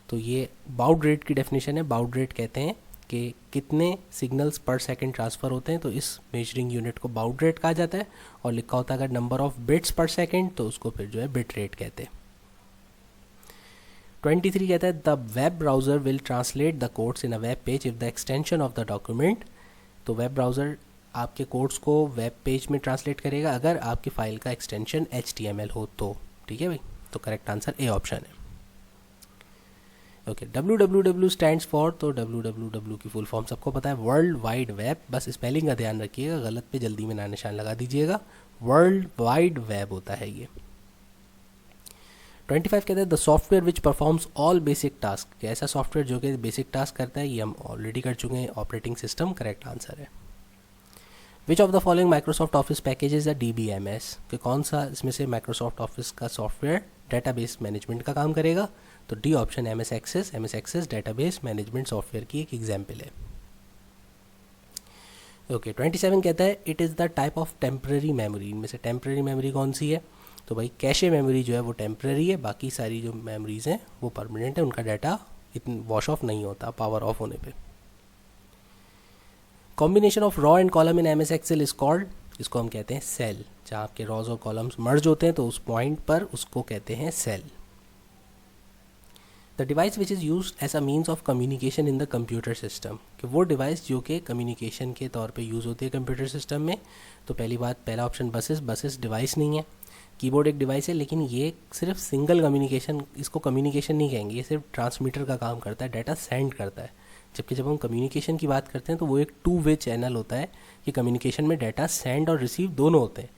तो ये बाउड रेट की डेफिनेशन है। बाउड रेट कहते हैं कि कितने सिग्नल्स पर सेकंड ट्रांसफ़र होते हैं, तो इस मेजरिंग यूनिट को बाउड रेट कहा जाता है। और लिखा होता है अगर नंबर ऑफ बिट्स पर सेकंड तो उसको फिर जो है बिट रेट कहते हैं। 23 कहता है the web browser will translate the codes in a web page if the extension of the document, तो वेब ब्राउज़र आपके कोड्स को वेब पेज में ट्रांसलेट करेगा अगर आपकी फ़ाइल का एक्सटेंशन HTML हो तो। ठीक है भाई, तो करेक्ट आंसर ए ऑप्शन है। ओके, www स्टैंड्स फॉर, तो www की फुल फॉर्म सबको पता है, वर्ल्ड वाइड वेब। बस स्पेलिंग का ध्यान रखिएगा, गलत पे जल्दी में ना निशान लगा दीजिएगा। वर्ल्ड वाइड वेब होता है ये। 25 कहते हैं the software which performs all basic task, ऐसा सॉफ्टवेयर जो कि बेसिक टास्क करता है, ये हम ऑलरेडी कर चुके हैं, ऑपरेटिंग सिस्टम करेक्ट आंसर है। Which of the following Microsoft Office packages है DBMS, कि कौन सा इसमें से माइक्रोसॉफ्ट ऑफिस का सॉफ्टवेयर डेटाबेस मैनेजमेंट का काम करेगा, तो D option MS Access. MS Access database management software की एक एग्जाम्पल है। ओके, 27 कहता है it is the type of temporary memory, इनमें से टेम्प्रेरी मेमोरी कौन सी है, तो भाई कैशे मेमोरी जो है वो टेम्प्रेरी है, बाकी सारी जो मेमोरीज हैं वो परमानेंट है, उनका डाटा इतना वॉश ऑफ नहीं होता पावर ऑफ होने पे। Combination of row and column in MS Excel is called, इसको हम कहते हैं सेल, जहाँ आपके रॉज और कॉलम्स मर्ज होते हैं तो उस पॉइंट पर उसको कहते हैं cell. The device which is use as a means of communication in the computer system, कि वो डिवाइस जो कि कम्युनिकेशन के तौर पे यूज़ होती है कंप्यूटर सिस्टम में, तो पहली बात, पहला ऑप्शन बसेस, बसेस डिवाइस नहीं है। कीबोर्ड एक डिवाइस है लेकिन ये सिर्फ सिंगल कम्युनिकेशन, इसको कम्युनिकेशन नहीं कहेंगे, ये सिर्फ ट्रांसमीटर का काम करता है, डाटा सेंड करता है। जबकि जब हम कम्युनिकेशन की बात करते हैं तो वो एक 2 वे चैनल होता है, कि कम्युनिकेशन में डाटा सेंड और रिसीव दोनों होते हैं।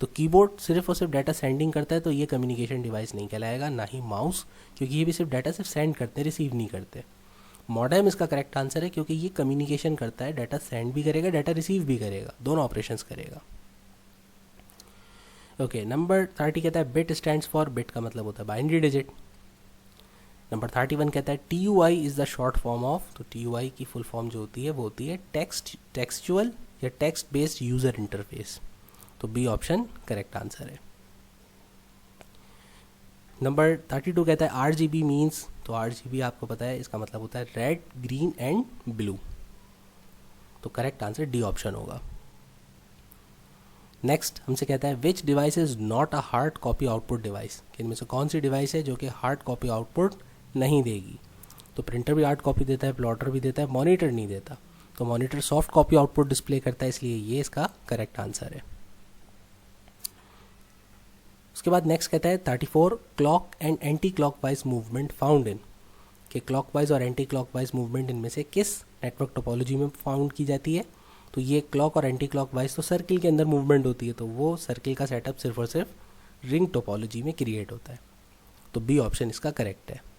तो कीबोर्ड सिर्फ और सिर्फ डाटा सेंडिंग करता है, तो ये कम्युनिकेशन डिवाइस नहीं कहलाएगा, ना ही माउस, क्योंकि ये भी सिर्फ डाटा सिर्फ सेंड करते हैं, रिसीव नहीं करते। मॉडेम इसका करेक्ट आंसर है, क्योंकि ये कम्युनिकेशन करता है, डाटा सेंड भी करेगा, डाटा रिसीव भी करेगा, दोनों ऑपरेशंस करेगा। ओके, नंबर 30 कहता है बिट स्टैंड्स फॉर, बिट का मतलब होता है बाइनरी डिजिट। नंबर 31 कहता है TUI is the short form of, तो TUI की फुल फॉर्म जो होती है वो होती है टेक्सचुअल या टेक्स्ट बेस्ड यूज़र इंटरफेस, तो बी ऑप्शन करेक्ट आंसर है। नंबर 32 कहता है RGB मीन्स, तो RGB आपको पता है इसका मतलब होता है रेड, ग्रीन एंड ब्लू, तो करेक्ट आंसर डी ऑप्शन होगा। नेक्स्ट हमसे कहता है विच device is not a hard copy output device, कि इनमें से कौन सी डिवाइस है जो कि हार्ड कॉपी आउटपुट नहीं देगी, तो प्रिंटर भी हार्ड कॉपी देता है, प्लॉटर भी देता है, मॉनिटर नहीं देता, तो monitor soft copy output display करता है, इसलिए ये इसका करेक्ट आंसर है। उसके बाद नेक्स्ट कहता है 34 clock and anti clockwise movement found in, कि क्लॉकवाइज और एंटी क्लॉकवाइज मूवमेंट इनमें से किस नेटवर्क टोपोलॉजी में फाउंड की जाती है, तो ये क्लॉक और एंटी क्लॉकवाइज तो सर्किल के अंदर मूवमेंट होती है, तो वो सर्किल का सेटअप सिर्फ और सिर्फ रिंग टोपोलॉजी में क्रिएट होता है, तो बी ऑप्शन इसका करेक्ट है।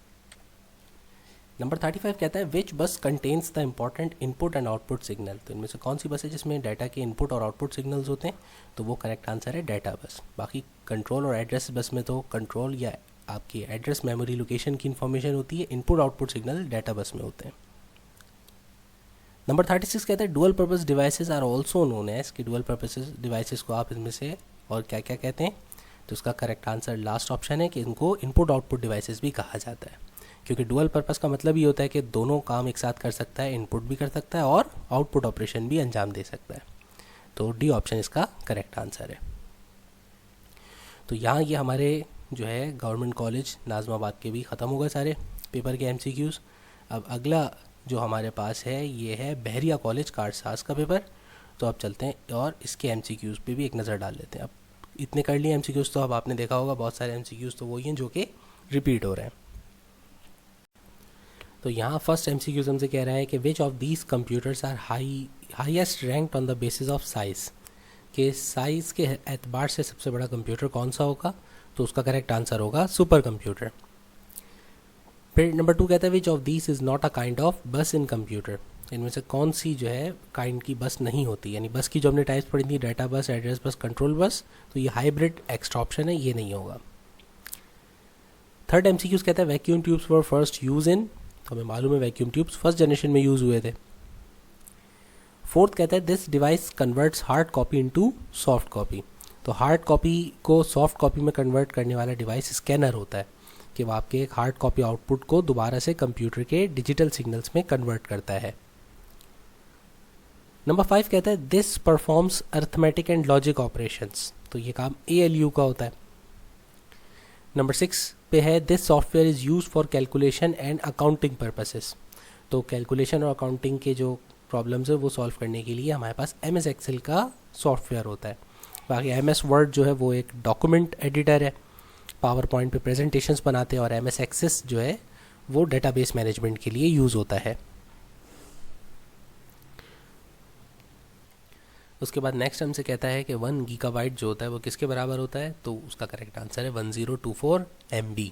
नंबर 35 कहता है विच बस contains the important input and output signal, तो इनमें से कौन सी बस है जिसमें डाटा के इनपुट और आउटपुट सिग्नल्स होते हैं, तो वो करेक्ट आंसर है डाटा बस। बाकी कंट्रोल और एड्रेस बस में तो कंट्रोल या आपकी एड्रेस मेमोरी लोकेशन की इन्फॉर्मेशन होती है, इनपुट आउटपुट सिग्नल डाटा बस में होते हैं। नंबर 36 कहता है dual purpose devices are also known as, कि डुअल पर्पस डिवाइसेस को आप इनमें से और क्या क्या कहते हैं, तो इसका करेक्ट आंसर लास्ट ऑप्शन है कि इनको इनपुट आउटपुट डिवाइसेस भी कहा जाता है, क्योंकि डुअल पर्पस का मतलब ये होता है कि दोनों काम एक साथ कर सकता है, इनपुट भी कर सकता है और आउटपुट ऑपरेशन भी अंजाम दे सकता है, तो डी ऑप्शन इसका करेक्ट आंसर है। तो यहाँ ये हमारे जो है गवर्नमेंट कॉलेज नाज़माबाद के भी ख़त्म हो गए सारे पेपर के MCQs। अब अगला जो हमारे पास है ये है बहरिया कॉलेज कारसाज का पेपर, तो अब चलते हैं और इसके MCQs पे भी एक नज़र डाल लेते हैं। अब इतने कर लिए MCQs, तो अब आपने देखा होगा बहुत सारे MCQs तो वही हैं जो कि रिपीट हो रहे हैं। तो यहाँ फर्स्ट MCQs हमसे कह रहा है कि which of these computers are highest ranked on the basis of size, के साइज़ के एतबार से सबसे बड़ा कंप्यूटर कौन सा होगा, तो उसका करेक्ट आंसर होगा सुपर कंप्यूटर। फिर नंबर 2 कहता है which of these is not a kind of बस इन कंप्यूटर, इनमें से कौन सी जो है काइंड की बस नहीं होती, यानी बस की जो हमने टाइप्स पढ़ी थी डाटा बस, एड्रेस बस, कंट्रोल बस, तो ये हाइब्रिड एक्स्ट्रा ऑप्शन है, ये नहीं होगा। थर्ड MCQs कहता है vacuum tubes were first use in, तो हमें मालूम है वैक्यूम ट्यूब्स फर्स्ट जनरेशन में यूज़ हुए थे। फोर्थ कहता है this device converts hard copy into soft copy. तो हार्ड कॉपी को सॉफ्ट कॉपी में कन्वर्ट करने वाला डिवाइस स्कैनर होता है, कि वो आपके एक हार्ड कॉपी आउटपुट को दोबारा से कंप्यूटर के डिजिटल सिग्नल्स में कन्वर्ट करता है। नंबर 5 कहता है this performs arithmetic and logic operations. तो ये काम ALU का होता है। नंबर 6 पे है this software is use for calculation and accounting purposes. तो कैलकुलेशन और अकाउंटिंग के जो प्रॉब्लम्स है वो सॉल्व करने के लिए हमारे पास MS एक्सेल का सॉफ्टवेयर होता है। बाकी MS वर्ड जो है वो एक डॉक्यूमेंट एडिटर है, पावर पॉइंट पे प्रेजेंटेशंस बनाते हैं, और MS एक्सेस जो है वो डेटाबेस मैनेजमेंट के लिए यूज़ होता है। उसके बाद नेक्स्ट हमसे कहता है कि 1 गीगाबाइट जो होता है वो किसके बराबर होता है, तो उसका करेक्ट आंसर है 1024 MB।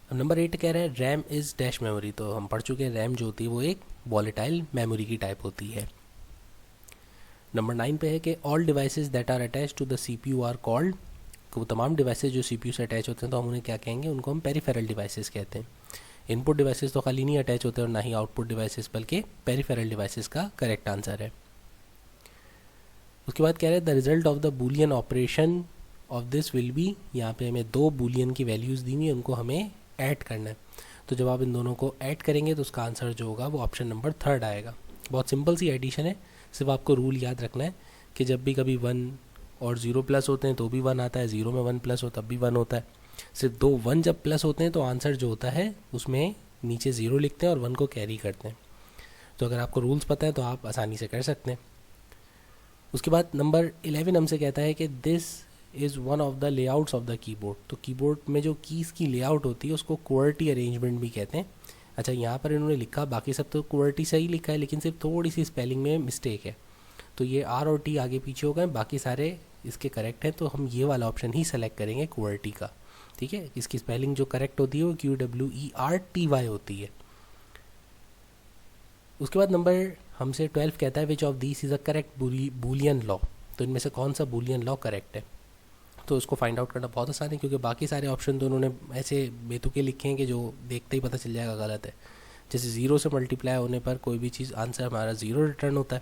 अब नंबर 8 कह रहा है रैम इज़ डैश मेमोरी। तो हम पढ़ चुके हैं रैम जो होती है वो एक वॉलेटाइल मेमोरी की टाइप होती है। नंबर 9 पे है कि all devices that are attach to the CPU are called. वो तमाम डिवाइसेस जो CPU से अटैच होते हैं तो हम उन्हें क्या कहेंगे, उनको हम पेरिफेरल डिवाइसेस कहते हैं। इनपुट डिवाइसेस तो खाली नहीं अटैच होते और ना ही आउटपुट डिवाइसेस, बल्कि पेरिफेरल डिवाइसेस का करेक्ट आंसर है। उसके बाद कह रहे हैं the result of the Boolean operation of this will be. यहाँ पे हमें 2 बूलियन की वैल्यूज़ दी हुई है, उनको हमें ऐड करना है। तो जब आप इन दोनों को ऐड करेंगे तो उसका आंसर जो होगा वो ऑप्शन नंबर 3 आएगा। बहुत सिंपल सी एडिशन है, सिर्फ आपको रूल याद रखना है कि जब भी कभी 1 और 0 प्लस होते हैं तो भी 1 आता है, 0 में 1 प्लस हो तब भी 1 होता है। सिर्फ 2 1 जब प्लस होते हैं तो आंसर जो होता है उसमें नीचे 0 लिखते हैं और 1 को कैरी करते हैं। तो अगर आपको रूल्स पता है तो आप आसानी से कर सकते हैं। उसके बाद नंबर 11 हमसे कहता है कि this is one of the layouts of the keyboard. तो कीबोर्ड में जो कीज़ की लेआउट होती है उसको QWERTY अरेंजमेंट भी कहते हैं। अच्छा, यहाँ पर इन्होंने लिखा, बाकी सब तो QWERTY सही लिखा है, लेकिन सिर्फ थोड़ी सी स्पेलिंग में मिस्टेक है। तो ये R और T आगे पीछे हो गए, बाकी सारे इसके करेक्ट हैं। तो हम ये वाला ऑप्शन ही सेलेक्ट करेंगे QWERTY का। ठीक है, इसकी स्पेलिंग जो करेक्ट होती है वो QWERTY होती है। उसके बाद नंबर हमसे 12 कहता है which of this is a correct Boolean law. तो इनमें से कौन सा बूलियन लॉ करेक्ट है। तो उसको फाइंड आउट करना बहुत आसान है, क्योंकि बाकी सारे ऑप्शन तो उन्होंने ऐसे बेतुके लिखे हैं कि जो देखते ही पता चल जाएगा गलत है। जैसे 0 से मल्टीप्लाई होने पर कोई भी चीज़ आंसर हमारा 0 रिटर्न होता है।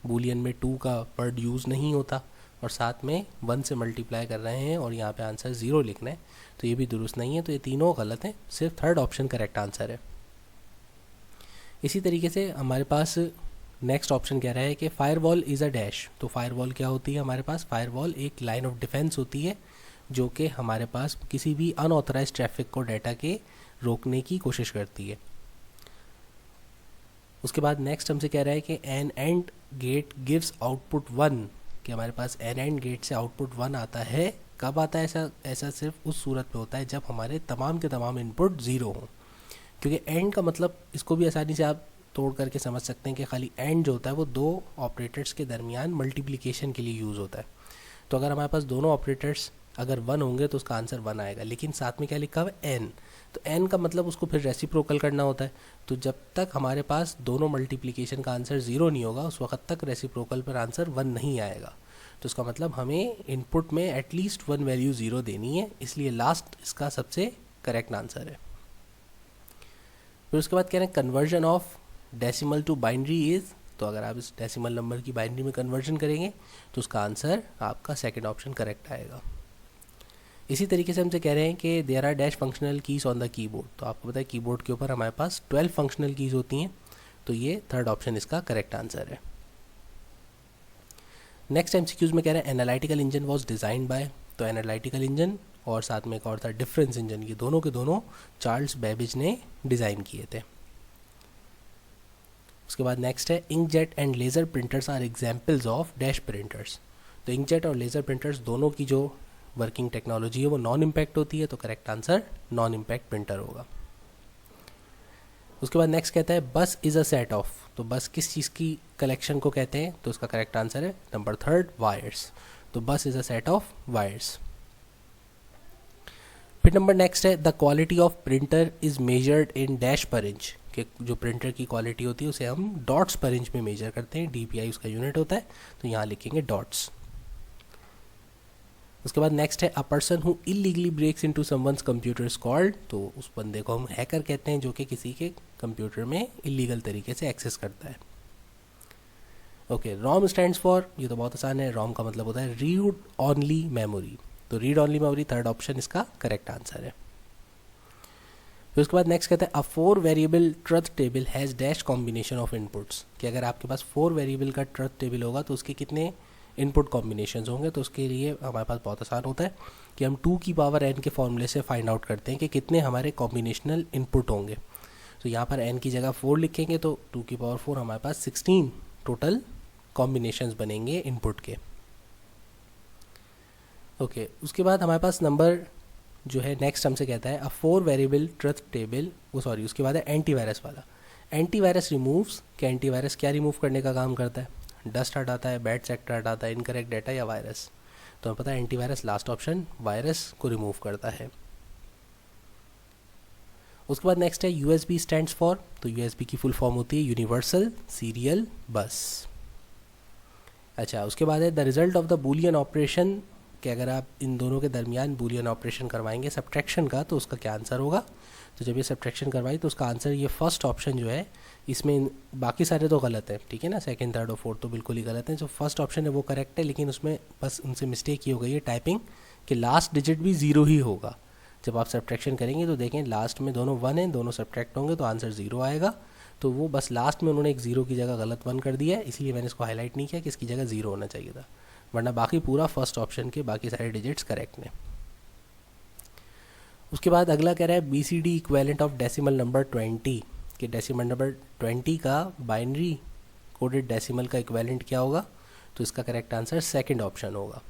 बूलियन में 2 का वर्ड यूज़ नहीं होता, और साथ में 1 से मल्टीप्लाई कर रहे हैं और यहाँ पे आंसर 0 लिखना है, तो ये भी दुरुस्त नहीं है। तो ये तीनों गलत हैं, सिर्फ 3rd ऑप्शन करेक्ट आंसर है। इसी तरीके से हमारे पास नेक्स्ट ऑप्शन कह रहा है कि फायरवॉल इज़ अ डैश। तो फायरवॉल क्या होती है हमारे पास, फायरवॉल एक लाइन ऑफ डिफेंस होती है जो कि हमारे पास किसी भी अनऑथराइज ट्रैफिक को डाटा के रोकने की कोशिश करती है। उसके बाद नेक्स्ट हमसे कह रहा है कि an AND gate gives output 1, कि हमारे पास एन एंड गेट से आउटपुट 1 आता है। कब आता है ऐसा सिर्फ उस सूरत में होता है जब हमारे तमाम के तमाम इनपुट 0 हों, क्योंकि एंड का मतलब इसको भी आसानी से आप तोड़ करके समझ सकते हैं कि खाली एंड जो होता है वो 2 ऑपरेटर्स के दरमियान मल्टीप्लिकेशन के लिए यूज़ होता है। तो अगर हमारे पास दोनों ऑपरेटर्स अगर 1 होंगे तो उसका आंसर 1 आएगा, लेकिन साथ में क्या लिखा हुआ है एन, तो एन का मतलब उसको फिर रेसिप्रोकल करना होता है। तो जब तक हमारे पास दोनों मल्टीप्लिकेशन का आंसर 0 नहीं होगा उस वक्त तक रेसिप्रोकल पर आंसर 1 नहीं आएगा। तो इसका मतलब हमें इनपुट में एटलीस्ट 1 वैल्यू 0 देनी है, इसलिए लास्ट इसका सबसे करेक्ट आंसर है। फिर उसके बाद कह रहे हैं conversion of decimal to binary is. तो अगर आप इस डेसिमल नंबर की बाइनरी में कन्वर्जन करेंगे तो उसका आंसर आपका 2nd ऑप्शन करेक्ट आएगा। इसी तरीके से हमसे कह रहे हैं कि there are dash functional keys on the keyboard. तो आपको पता है कीबोर्ड के ऊपर हमारे पास 12 फंक्शनल कीज़ होती हैं, तो ये 3rd ऑप्शन इसका करेक्ट आंसर है। नेक्स्ट MCQs में कह रहे हैं analytical engine was design by. तो एनालिटिकल इंजन और साथ में एक और था डिफरेंस इंजन, ये दोनों के दोनों चार्ल्स बेबेज ने डिज़ाइन किए थे। उसके बाद नेक्स्ट है inkjet and laser printers are examples of dash printers. तो इंकजेट और लेज़र प्रिंटर्स दोनों की जो वर्किंग टेक्नोलॉजी है वो नॉन इम्पैक्ट होती है, तो correct answer non impact printer होगा। उसके बाद नेक्स्ट कहता है बस इज़ अ सेट ऑफ। तो बस किस चीज़ की कलेक्शन को कहते हैं, तो उसका करेक्ट आंसर है नंबर 3 वायर्स। तो बस is a set of wires. फिर नंबर नेक्स्ट है the quality of printer is measured in dash पर इंच। कि जो प्रिंटर की क्वालिटी होती है उसे हम डॉट्स पर इंच में मेजर करते हैं, DPI उसका यूनिट होता है, तो यहाँ लिखेंगे डॉट्स। उसके बाद नेक्स्ट है a person who illegally breaks into someone's computer is called. तो उस बंदे को हम हैकर कहते हैं जो कि किसी के कंप्यूटर में इलीगल तरीके से एक्सेस करता है। ओके, रॉम स्टैंड्स फॉर, ये तो बहुत आसान है, रॉम का मतलब होता है रीड ऑनली मेमोरी, तो read only memory third option इसका करेक्ट आंसर है। फिर उसके बाद नेक्स्ट कहते हैं अ 4 variable truth table has dash combination of inputs, कि अगर आपके पास 4 वेरिएबल का ट्रुथ टेबल होगा तो उसके कितने इनपुट कॉम्बिनेशंस होंगे, तो उसके लिए हमारे पास बहुत आसान होता है कि हम 2 की पावर n के फॉर्मूले से फाइंड आउट करते हैं कि कितने हमारे कॉम्बिनेशनल इनपुट होंगे। तो यहाँ पर n की जगह 4 लिखेंगे तो 2 की पावर 4 हमारे पास 16 टोटल कॉम्बिनेशंस बनेंगे इनपुट के। ओके, उसके बाद हमारे पास नंबर जो है नेक्स्ट हमसे कहता है अ 4 वेरिएबल ट्रुथ टेबल, उसके बाद है एंटीवायरस वाला। एंटीवायरस रिमूव्स, कि एंटीवायरस क्या रिमूव करने का काम करता है, डस्ट हटाता है, बैड सेक्टर हटाता है, इनकरेक्ट डाटा या वायरस। तो हमें पता है एंटीवायरस लास्ट ऑप्शन वायरस को रिमूव करता है। उसके बाद नेक्स्ट है यूएसबी स्टैंड्स फॉर, तो यूएसबी की फुल फॉर्म होती है यूनिवर्सल सीरियल बस। अच्छा, उसके बाद है the result of the Boolean operation, कि अगर आप इन दोनों के दरमियान बूलियन ऑपरेशन करवाएंगे सब्ट्रैक्शन का तो उसका क्या आंसर होगा। तो जब ये सब्ट्रैक्शन करवाई तो उसका आंसर ये फर्स्ट ऑप्शन जो है, इसमें बाकी सारे तो गलत है, ठीक है ना, सेकंड थर्ड और फोर्थ तो बिल्कुल ही गलत है। जो फर्स्ट ऑप्शन है वो करेक्ट है, लेकिन उसमें बस उनसे मिस्टेक ये हो गई है टाइपिंग, कि लास्ट डिजिट भी ज़ीरो ही होगा। जब आप सब्ट्रैक्शन करेंगे तो देखें लास्ट में दोनों 1 हैं, दोनों सब्ट्रैक्ट होंगे तो आंसर 0 आएगा। तो वो बस लास्ट में उन्होंने एक 0 की जगह गलत 1 कर दिया है, इसलिए मैंने इसको हाईलाइट नहीं किया कि इसकी जगह 0 होना चाहिए था, वरना बाकी पूरा फर्स्ट ऑप्शन के बाकी सारे डिजिट्स करेक्ट हैं। उसके बाद अगला कह रहा है B C D equivalent of decimal number 20, कि डेसिमल नंबर 20 का बाइनरी कोडेड डेसिमल का इक्वेलेंट क्या होगा, तो इसका करेक्ट आंसर सेकंड ऑप्शन होगा।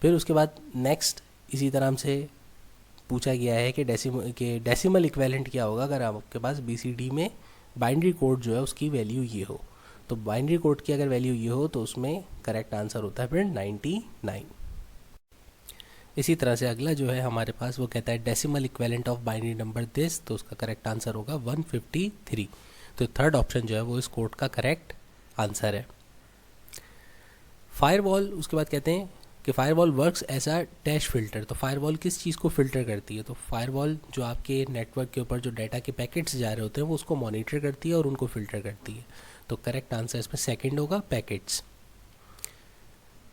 फिर उसके बाद नेक्स्ट इसी तरह से पूछा गया है कि डेसिमल इक्वेलेंट क्या होगा अगर आपके पास बी सी डी में बाइनरी कोड जो है उसकी वैल्यू ये हो। तो बाइनरी कोड की अगर वैल्यू ये हो तो उसमें करेक्ट आंसर होता है फिर 99। इसी तरह से अगला जो है हमारे पास वो कहता है decimal equivalent of binary number this, तो उसका करेक्ट आंसर होगा 153। तो थर्ड ऑप्शन जो है वो इस कोड का करेक्ट आंसर है। फायरवॉल, उसके बाद कहते हैं कि firewall works as a dash filter, तो फायरवॉल किस चीज़ को फिल्टर करती है, तो फायरवॉल जो आपके नेटवर्क के ऊपर जो डाटा के पैकेट्स जा रहे होते हैं वो उसको मॉनिटर करती है और उनको फिल्टर करती है। तो करेक्ट आंसर इसमें सेकंड होगा, packets.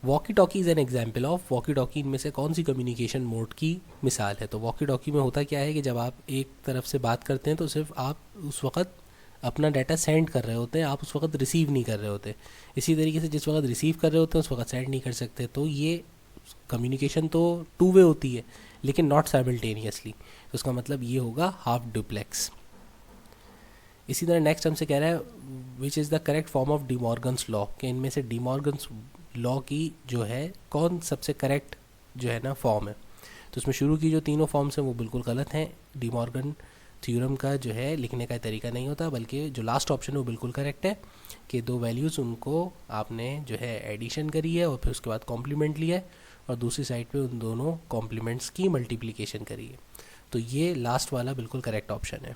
Walkie talkie is an example of, walkie talkie इनमें से कौन सी कम्युनिकेशन मोड की मिसाल है। तो वॉकी टॉकी में होता क्या है कि जब आप एक तरफ से बात करते हैं तो सिर्फ आप उस वक्त अपना डाटा सेंड कर रहे होते हैं, आप उस वक्त रिसीव नहीं कर रहे होते। इसी तरीके से जिस वक्त रिसीव कर रहे होते हैं उस वक्त सेंड नहीं कर सकते। तो ये कम्युनिकेशन तो 2 वे होती है लेकिन नॉट साइमल्टेनियसली, तो उसका मतलब ये होगा हाफ डुप्लेक्स। इसी तरह नेक्स्ट हमसे कह रहा है which is the correct form of De Morgan's law, कि इनमें से डिमॉर्गन्स लॉ की जो है कौन सबसे करेक्ट जो है ना फॉर्म है। तो उसमें शुरू की जो तीनों फॉर्म्स हैं वो बिल्कुल गलत हैं। डिमॉर्गन थ्योरम का जो है लिखने का तरीका नहीं होता, बल्कि जो लास्ट ऑप्शन है वो बिल्कुल करेक्ट है कि 2 वैल्यूज़ उनको आपने जो है एडिशन करी है और फिर उसके बाद कॉम्प्लीमेंट लिया है और दूसरी साइड पे उन दोनों कॉम्प्लीमेंट्स की मल्टीप्लिकेशन करी है। तो ये लास्ट वाला बिल्कुल करेक्ट ऑप्शन है।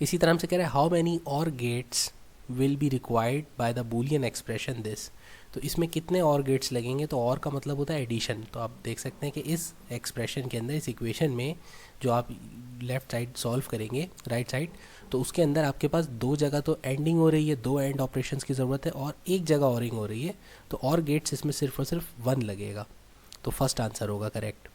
इसी तरह से कह रहे हैं how many OR gates will be required by the Boolean expression this, तो इसमें कितने और गेट्स लगेंगे, तो और का मतलब होता है एडिशन। तो आप देख सकते हैं कि इस एक्सप्रेशन के अंदर, इस इक्वेशन में जो आप लेफ़्ट साइड सॉल्व करेंगे राइट साइड, तो उसके अंदर आपके पास 2 जगह तो एंडिंग हो रही है, 2 एंड ऑपरेशंस की ज़रूरत है और 1 जगह ऑरिंग हो रही है, तो और गेट्स इसमें सिर्फ और सिर्फ 1 लगेगा। तो फर्स्ट आंसर होगा करेक्ट।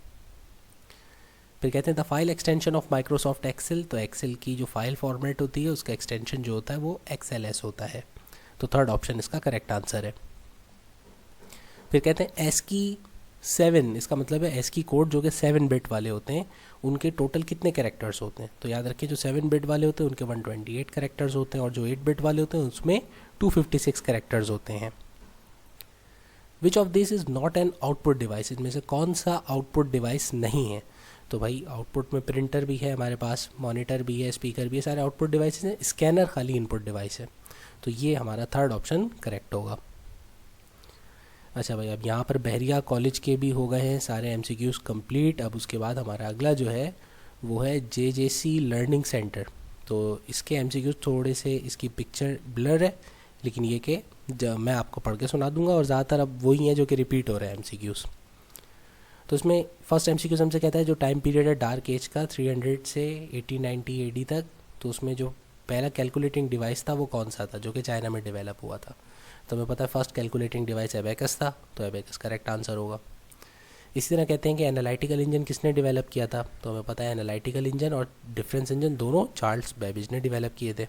फिर कहते हैं the file extension of Microsoft Excel, तो एक्सेल की जो फाइल फॉर्मेट होती है उसका एक्सटेंशन जो होता है वो XLS होता है। तो थर्ड ऑप्शन इसका करेक्ट आंसर है। फिर कहते हैं ASCII 7, इसका मतलब है ASCII कोड जो कि 7 बिट वाले होते हैं उनके टोटल कितने कैरेक्टर्स होते हैं। तो याद रखिए जो 7 बिट वाले होते हैं उनके 128 कैरेक्टर्स होते हैं और जो 8 बिट वाले होते हैं उसमें 256 कैरेक्टर्स होते हैं। Which of this is not an output device, इनमें से कौन सा आउटपुट डिवाइस नहीं है। तो भाई आउटपुट में प्रिंटर भी है हमारे पास, मॉनिटर भी है, स्पीकर भी है, सारे आउटपुट डिवाइसेस हैं, स्कैनर खाली इनपुट डिवाइस है। तो ये हमारा थर्ड ऑप्शन करेक्ट होगा। अच्छा भाई, अब यहाँ पर बहरिया कॉलेज के भी हो गए हैं सारे MCQs कंप्लीट। अब उसके बाद हमारा अगला जो है वो है JJC लर्निंग सेंटर। तो इसके MCQs थोड़े से, इसकी पिक्चर ब्लर है लेकिन ये कि मैं आपको पढ़ के सुना दूंगा और ज़्यादातर अब वही हैं जो कि रिपीट हो रहे हैं MCQs। तो इसमें फर्स्ट MCQs हमसे कहता है जो टाइम पीरियड है डार्क एज का 300 से 1890 AD तक, तो उसमें जो पहला कैलकुलेटिंग डिवाइस था वो कौन सा था जो कि चाइना में डेवलप हुआ था? तो हमें पता है फर्स्ट कैलकुलेटिंग डिवाइस एबेकस था, तो एबेकस करेक्ट आंसर होगा। इसी तरह कहते हैं कि एनालिटिकल इंजन किसने डेवलप किया था? तो हमें पता है एनालिटिकल इंजन और डिफरेंस इंजन दोनों चार्ल्स बेबेज ने डेवलप किए थे।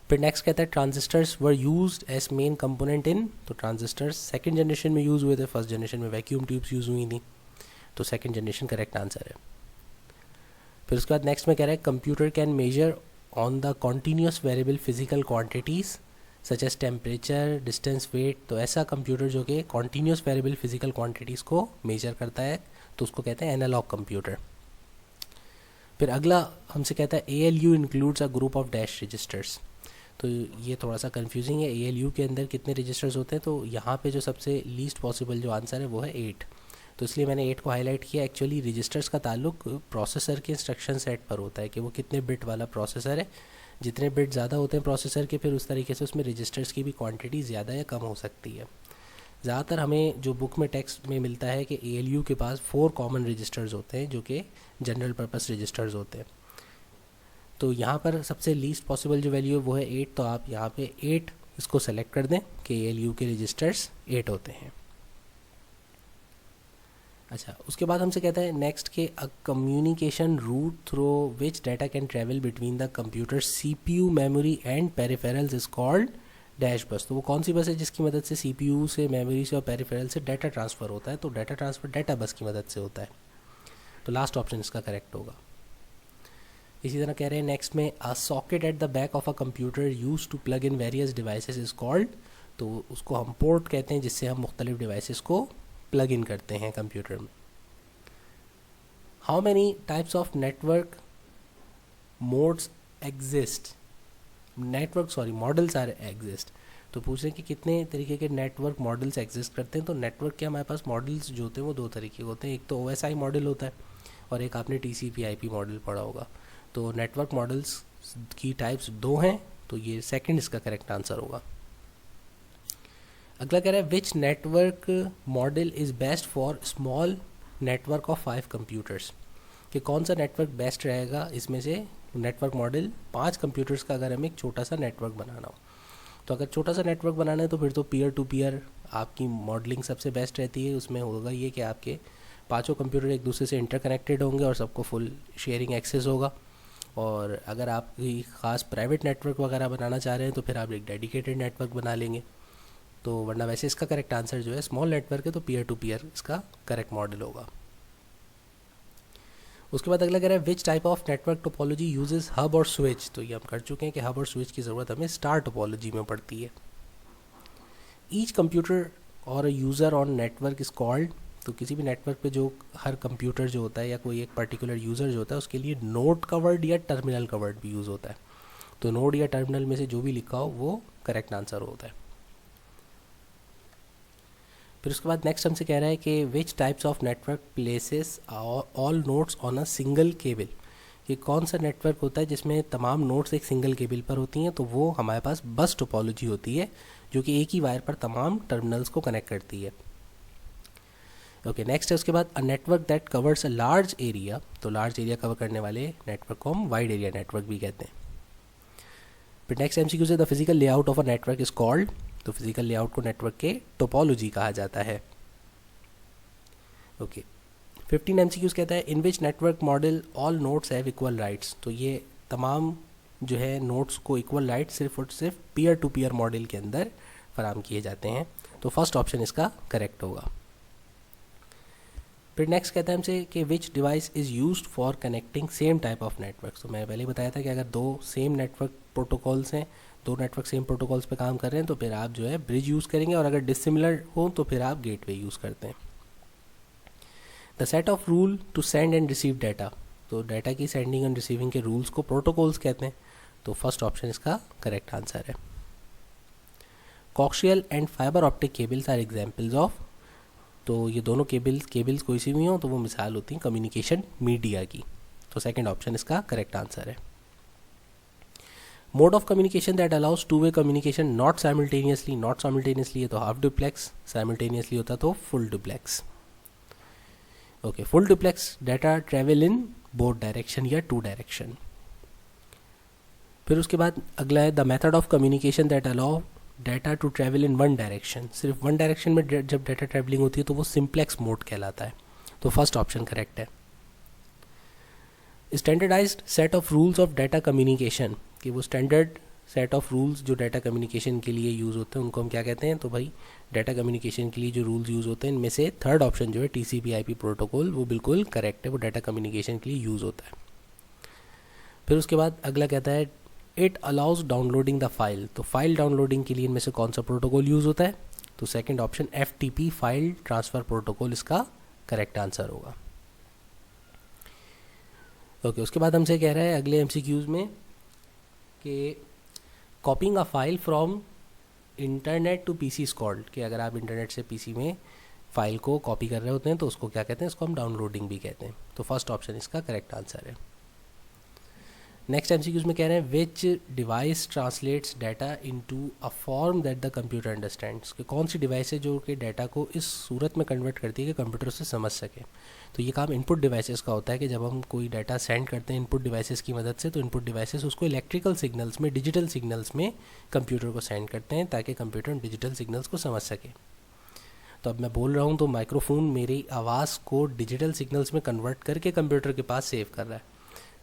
फिर नेक्स्ट कहता है transistors were used as main component in, तो ट्रांजिस्टर्स सेकंड जनरेशन में यूज़ हुए थे, फर्स्ट जनरेशन में वैक्यूम ट्यूब्स यूज़ हुई थी, तो सेकंड जनरेशन करेक्ट आंसर है। फिर उसके बाद नेक्स्ट में कह रहा है computer can measure on the continuous variable physical quantities such as temperature, distance, weight. तो ऐसा कंप्यूटर जो कि कॉन्टीन्यूस वेरिएबल फिजिकल क्वांटिटीज़ को मेजर करता है तो उसको कहते हैं एनालॉग कंप्यूटर। फिर अगला हमसे कहता है ALU includes a group of dash registers. तो ये थोड़ा सा कंफ्यूजिंग है, ALU के अंदर कितने रजिस्टर्स होते हैं? तो यहाँ पे जो सबसे लीस्ट पॉसिबल जो आंसर है वो है 8, तो इसलिए मैंने 8 को हाईलाइट किया। एक्चुअली रजिस्टर्स का ताल्लुक प्रोसेसर के इंस्ट्रक्शन सेट पर होता है कि वो कितने बिट वाला प्रोसेसर है। जितने बिट ज़्यादा होते हैं प्रोसेसर के, फिर उस तरीके से उसमें रजिस्टर्स की भी क्वांटिटी ज़्यादा या कम हो सकती है। ज़्यादातर हमें जो बुक में टेक्स्ट में मिलता है कि ALU के पास 4 कॉमन रजिस्टर्स होते हैं जो कि जनरल पर्पस रजिस्टर्स होते हैं। तो यहाँ पर सबसे लीस्ट पॉसिबल जो वैल्यू है वो है 8, तो आप यहाँ पे 8 इसको सेलेक्ट कर दें कि ALU के रजिस्टर्स 8 होते हैं। अच्छा, उसके बाद हमसे कहता है नेक्स्ट के a communication route through which data can travel between the computer CPU memory and peripherals is called dash bus. तो वो कौन सी बस है जिसकी मदद से CPU से, मेमोरी से और पेरिफेरल से डाटा ट्रांसफ़र होता है? तो डाटा ट्रांसफ़र डाटा बस की मदद से होता है, तो लास्ट ऑप्शन इसका करेक्ट होगा। इसी तरह कह रहे हैं नेक्स्ट में a socket at the back of a computer use to plug in various devices is called, तो उसको हम पोर्ट कहते हैं जिससे हम मुख्तलिफ डिवाइसेस को प्लग इन करते हैं कंप्यूटर में। How many types of network modes exist, models are exist. तो पूछ रहे हैं कि कितने तरीके के नेटवर्क मॉडल्स एग्जिस्ट करते हैं? तो नेटवर्क के हमारे पास मॉडल्स जो होते हैं वो 2 तरीके के होते हैं, एक तो OSI मॉडल होता है और एक आपने TCP/IP मॉडल पढ़ा होगा। तो नेटवर्क मॉडल्स की टाइप्स 2 हैं, तो ये सेकंड इसका करेक्ट आंसर होगा। अगला कह रहा है which network model is best for small network of 5 computers, कि कौन सा नेटवर्क बेस्ट रहेगा इसमें से नेटवर्क मॉडल 5 कंप्यूटर्स का अगर हमें एक छोटा सा नेटवर्क बनाना हो। तो अगर छोटा सा नेटवर्क बनाना है तो फिर तो पीयर टू पीयर आपकी मॉडलिंग सबसे बेस्ट रहती है। उसमें होगा ये कि आपके 5 कंप्यूटर एक दूसरे से इंटरकनेक्टेड होंगे और सबको फुल शेयरिंग एक्सेस होगा। और अगर आप कोई ख़ास प्राइवेट नेटवर्क वगैरह बनाना चाह रहे हैं तो फिर आप एक डेडिकेटेड नेटवर्क बना लेंगे। तो वरना वैसे इसका करेक्ट आंसर जो है स्मॉल नेटवर्क है, तो पीयर टू पीयर इसका करेक्ट मॉडल होगा। उसके बाद अगला कह रहा है which type of network topology uses hub और स्विच। तो ये हम कर चुके हैं कि हब और स्विच की ज़रूरत हमें स्टार टोपोलॉजी में पड़ती है। ईच कंप्यूटर और user on network is called, तो किसी भी नेटवर्क पे जो हर कंप्यूटर जो होता है या कोई एक पर्टिकुलर यूज़र जो होता है उसके लिए नोड का वर्ड या टर्मिनल का वर्ड भी यूज़ होता है। तो नोड या टर्मिनल में से जो भी लिखा हो वो करेक्ट आंसर होता है। फिर उसके बाद नेक्स्ट हमसे कह रहा है कि which types of network places all nodes on a single cable, कि कौन सा नेटवर्क होता है जिसमें तमाम नोड्स एक सिंगल केबल पर होती हैं? तो वो हमारे पास बस टोपोलॉजी होती है जो कि एक ही वायर पर तमाम टर्मिनल्स को कनेक्ट करती है। ओके, नेक्स्ट है उसके बाद a network that covers a large area, तो लार्ज एरिया कवर करने वाले नेटवर्क को हम वाइड एरिया नेटवर्क भी कहते हैं। फिर नेक्स्ट MCQ से the physical layout of a network is called, तो फिजिकल लेआउट को नेटवर्क के टोपोलॉजी कहा जाता है। ओके, 15 MCQs कहता है in which network model all nodes have equal rights, तो ये तमाम जो है नोड्स को इक्वल राइट सिर्फ और सिर्फ पीयर टू पीयर मॉडल के अंदर फराम किए जाते हैं। तो फर्स्ट ऑप्शन इसका करेक्ट होगा। फिर नेक्स्ट कहता है हमसे कि विच device is used for connecting same type of network. तो मैं पहले बताया था कि अगर 2 सेम नेटवर्क प्रोटोकॉल्स हैं, 2 नेटवर्क सेम प्रोटोकॉल्स पे काम कर रहे हैं तो फिर आप जो है ब्रिज यूज़ करेंगे, और अगर डिसिमिलर हो तो फिर आप गेटवे यूज़ करते हैं। The set of rule to send and receive data, तो डाटा की सेंडिंग एंड रिसीविंग के रूल्स को प्रोटोकॉल्स कहते हैं। तो फर्स्ट ऑप्शन इसका करेक्ट आंसर है। Coaxial and fibre optic cables are examples of, तो ये दोनों केबल्स कोई सी भी हो तो वो मिसाल होती हैं कम्युनिकेशन मीडिया की। तो सेकंड ऑप्शन इसका करेक्ट आंसर है। Mode of communication that allows two way communication not simultaneously है तो हाफ डुप्लेक्स, साइमल्टेनियसली होता तो full duplex. Okay, full duplex data travel in both direction या 2 डायरेक्शन। फिर उसके बाद अगला है the method of communication that allow data to travel in one direction. सिर्फ वन डायरेक्शन में जब डाटा ट्रैवलिंग होती है तो वो सिंप्लेक्स मोड कहलाता है। तो फर्स्ट ऑप्शन करेक्ट है। Standardised set of rules of data communication, कि वो स्टैंडर्ड सेट ऑफ रूल्स जो डाटा कम्युनिकेशन के लिए यूज़ होते हैं उनको हम क्या कहते हैं? तो भाई डाटा कम्युनिकेशन के लिए जो रूल्स यूज़ होते हैं इनमें से थर्ड ऑप्शन जो है TCP/IP प्रोटोकॉल वो बिल्कुल करेक्ट है, वो डाटा कम्युनिकेशन के लिए यूज़ होता है। फिर उसके बाद अगला कहता है it allows downloading the file. तो फाइल डाउनलोडिंग के लिए इनमें से कौन सा प्रोटोकॉल यूज़ होता है? तो second option FTP file transfer protocol इसका करेक्ट आंसर होगा। ओके, उसके बाद हमसे कह रहा है अगले MCQs में कि copying a file from internet to PC is called, कि अगर आप इंटरनेट से PC में फ़ाइल को कॉपी कर रहे होते हैं तो उसको क्या कहते हैं? इसको हम डाउनलोडिंग भी कहते हैं। तो फर्स्ट ऑप्शन इसका करेक्ट आंसर है। नेक्स्ट MCQs में कह रहे हैं विच device translates data into a form that the computer understands, कि कौन सी डिवाइस है जो कि डाटा को इस सूरत में कन्वर्ट करती है कि कंप्यूटर उसे समझ सके। तो ये काम इनपुट डिवाइसेस का होता है कि जब हम कोई डाटा सेंड करते हैं इनपुट डिवाइसेस की मदद से, तो इनपुट डिवाइसेस उसको इलेक्ट्रिकल सिग्नल्स में, डिजिटल सिग्नल्स में कंप्यूटर को सेंड करते हैं ताकि कंप्यूटर डिजिटल सिग्नल्स को समझ सके। तो अब मैं बोल रहा हूँ तो माइक्रोफोन मेरी आवाज़ को डिजिटल सिग्नल्स में कन्वर्ट करके कंप्यूटर के पास सेव कर रहा है।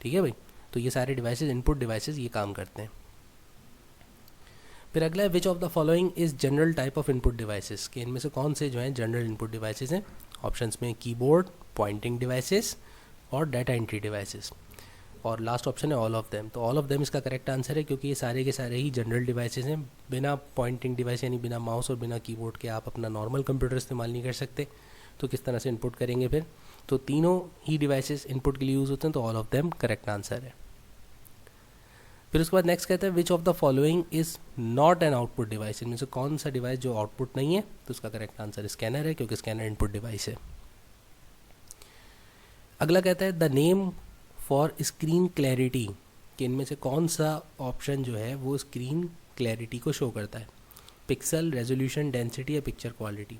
ठीक है भाई, तो ये सारे डिवाइसेस, इनपुट डिवाइसेस ये काम करते हैं। फिर अगला है which of the following is general type of input devices, कि इनमें से कौन से जो हैं जनरल इनपुट डिवाइसेस हैं? ऑप्शंस में कीबोर्ड, पॉइंटिंग डिवाइसेस और डाटा एंट्री डिवाइसेस, और लास्ट ऑप्शन है ऑल ऑफ देम। तो ऑल ऑफ देम इसका करेक्ट आंसर है क्योंकि ये सारे के सारे ही जनरल डिवाइसेस हैं। बिना पॉइंटिंग डिवाइस यानी बिना माउस और बिना कीबोर्ड के आप अपना नॉर्मल कंप्यूटर इस्तेमाल नहीं कर सकते। तो किस तरह से इनपुट करेंगे फिर? तो तीनों ही डिवाइसेस इनपुट के लिए यूज़ होते हैं, तो all of them correct answer है। फिर उसके बाद नेक्स्ट कहता है which of the following is not an output device, इनमें से कौन सा डिवाइस जो आउटपुट नहीं है? तो उसका करेक्ट आंसर स्कैनर है क्योंकि स्कैनर इनपुट डिवाइस है। अगला कहता है the name for screen clarity, कि इनमें से कौन सा ऑप्शन जो है वो स्क्रीन क्लैरिटी को शो करता है? पिक्सल, रेजोल्यूशन, डेंसिटी या पिक्चर क्वालिटी।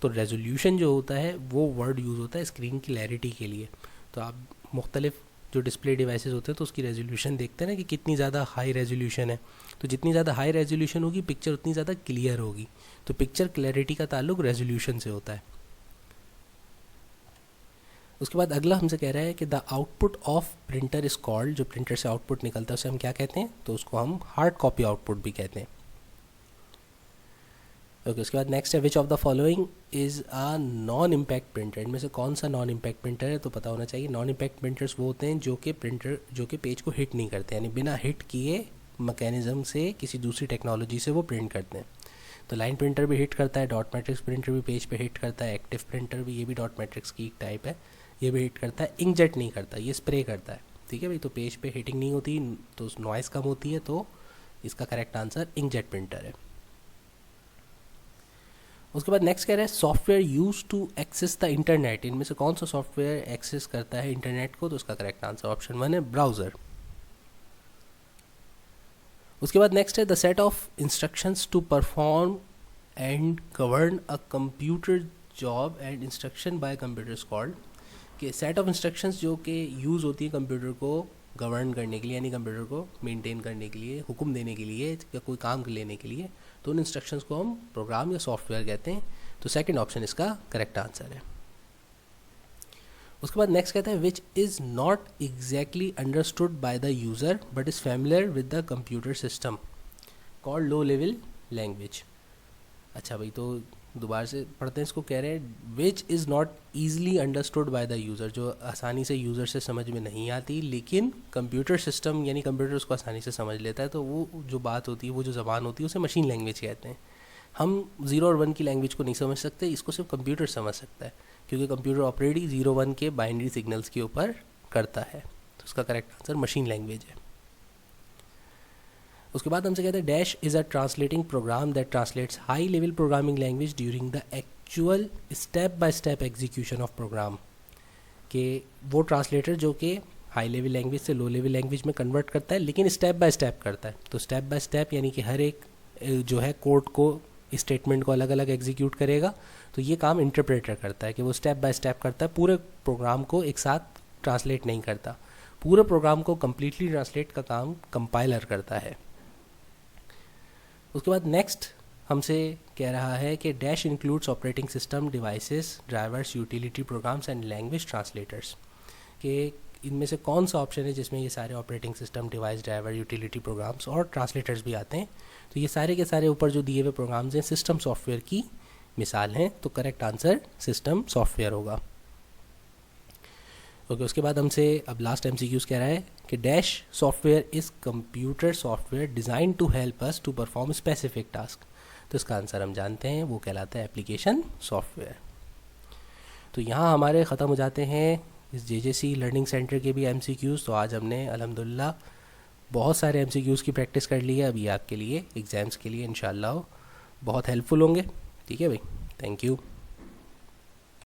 तो रेजोल्यूशन जो होता है वो वर्ड यूज़ होता है स्क्रीन क्लैरिटी के लिए। तो आप मुख्तलिफ जो डिस्प्ले डिवाइसेस होते हैं तो उसकी रेजोल्यूशन देखते हैं ना कि कितनी ज़्यादा हाई रेजोल्यूशन है, तो जितनी ज़्यादा हाई रेजोल्यूशन होगी पिक्चर उतनी ज़्यादा क्लियर होगी। तो पिक्चर क्लैरिटी का ताल्लुक रेजोल्यूशन से होता है। उसके बाद अगला हमसे कह रहा है कि the output of printer is called, जो प्रिंटर से आउटपुट निकलता है उसे हम क्या कहते हैं? तो उसको हम हार्ड कॉपी आउटपुट भी कहते हैं। ओके, उसके बाद नेक्स्ट है which of the following is a non impact printer, इनमें से कौन सा नॉन इम्पैक्ट प्रिंटर है? तो पता होना चाहिए नॉन इम्पैक्ट प्रिंटर्स वो होते हैं जो कि पेज को हिट नहीं करते, यानी बिना हिट किए मैकेनिज्म से किसी दूसरी टेक्नोलॉजी से वो प्रिंट करते हैं। तो लाइन प्रिंटर भी हिट करता है, डॉट मैट्रिक्स प्रिंटर भी पेज पे हिट करता है, एक्टिव प्रिंटर भी, ये भी डॉट मैट्रिक्स की एक टाइप है, ये भी हिट करता है। इंकजेट नहीं करता, ये स्प्रे करता है। ठीक है भाई, तो पेज पे हिटिंग नहीं होती तो नॉइज़ कम होती है, तो इसका करेक्ट आंसर इंकजेट प्रिंटर है। उसके बाद नेक्स्ट कह रहा है software use to access the internet, इनमें से कौन सा सॉफ्टवेयर एक्सेस करता है इंटरनेट को? तो उसका करेक्ट आंसर ऑप्शन 1 है ब्राउज़र। उसके बाद नेक्स्ट है the set of instructions to perform and govern a computer job and instruction by computers called, कि सेट ऑफ इंस्ट्रक्शंस जो कि यूज़ होती है कंप्यूटर को गवर्न करने के लिए, यानी कंप्यूटर को मेंटेन करने के लिए, हुक्म देने के लिए या कोई काम लेने के लिए, तो उन इंस्ट्रक्शंस को हम प्रोग्राम या सॉफ्टवेयर कहते हैं। तो सेकंड ऑप्शन इसका करेक्ट आंसर है। उसके बाद नेक्स्ट कहता है which is not exactly understood by the user but is familiar with the computer system called low level language. अच्छा भाई, तो दोबारा से पढ़ते हैं इसको। कह रहे हैं which is not easily understood by the user, जो आसानी से यूज़र से समझ में नहीं आती लेकिन कंप्यूटर सिस्टम यानी कंप्यूटर उसको आसानी से समझ लेता है। तो वो जो बात होती है, वो जो ज़बान होती है उसे मशीन लैंग्वेज कहते हैं। हम 0 और 1 की लैंग्वेज को नहीं समझ सकते, इसको सिर्फ कंप्यूटर समझ सकता है क्योंकि कंप्यूटर ऑपरेट ही 0-1 के बाइनरी सिग्नल्स के ऊपर करता है। तो उसका करेक्ट आंसर मशीन लैंग्वेज है। उसके बाद हमसे कहते हैं dash is a translating program that translates high level programming language during the actual step by step execution of program, कि वो ट्रांसलेटर जो कि हाई लेवल लैंग्वेज से लो लेवल लैंग्वेज में कन्वर्ट करता है लेकिन स्टेप बाय स्टेप करता है। तो स्टेप बाय स्टेप यानी कि हर एक जो है कोड को, स्टेटमेंट को अलग अलग एग्जीक्यूट करेगा। तो ये काम इंटरप्रेटर करता है कि वो स्टेप बाय स्टेप करता है, पूरे प्रोग्राम को एक साथ ट्रांसलेट नहीं करता। पूरे प्रोग्राम को कम्प्लीटली ट्रांसलेट का काम कंपाइलर करता है। उसके बाद नेक्स्ट हमसे कह रहा है कि dash includes operating system, devices, drivers, utility programmes and language translators, कि इनमें से कौन सा ऑप्शन है जिसमें ये सारे operating system, device, driver, utility programmes और ट्रांसलेटर्स भी आते हैं। तो ये सारे के सारे ऊपर जो दिए हुए प्रोग्राम्स हैं सिस्टम सॉफ्टवेयर की मिसाल हैं, तो करेक्ट आंसर सिस्टम सॉफ्टवेयर होगा। ओके, उसके बाद हमसे अब लास्ट MCQs कह रहा है कि dash software is computer software design to help us to perform specific task. तो इसका आंसर हम जानते हैं, वो कहलाता है एप्लीकेशन सॉफ्टवेयर। तो यहाँ हमारे ख़त्म हो जाते हैं इस JJC लर्निंग सेंटर के भी MCQs। तो आज हमने अल्हम्दुलिल्लाह बहुत सारे MCQs की प्रैक्टिस कर ली है। अब ये आपके लिए एग्ज़ाम्स के लिए इंशाल्लाह बहुत हेल्पफुल होंगे। ठीक है भाई, थैंक यू।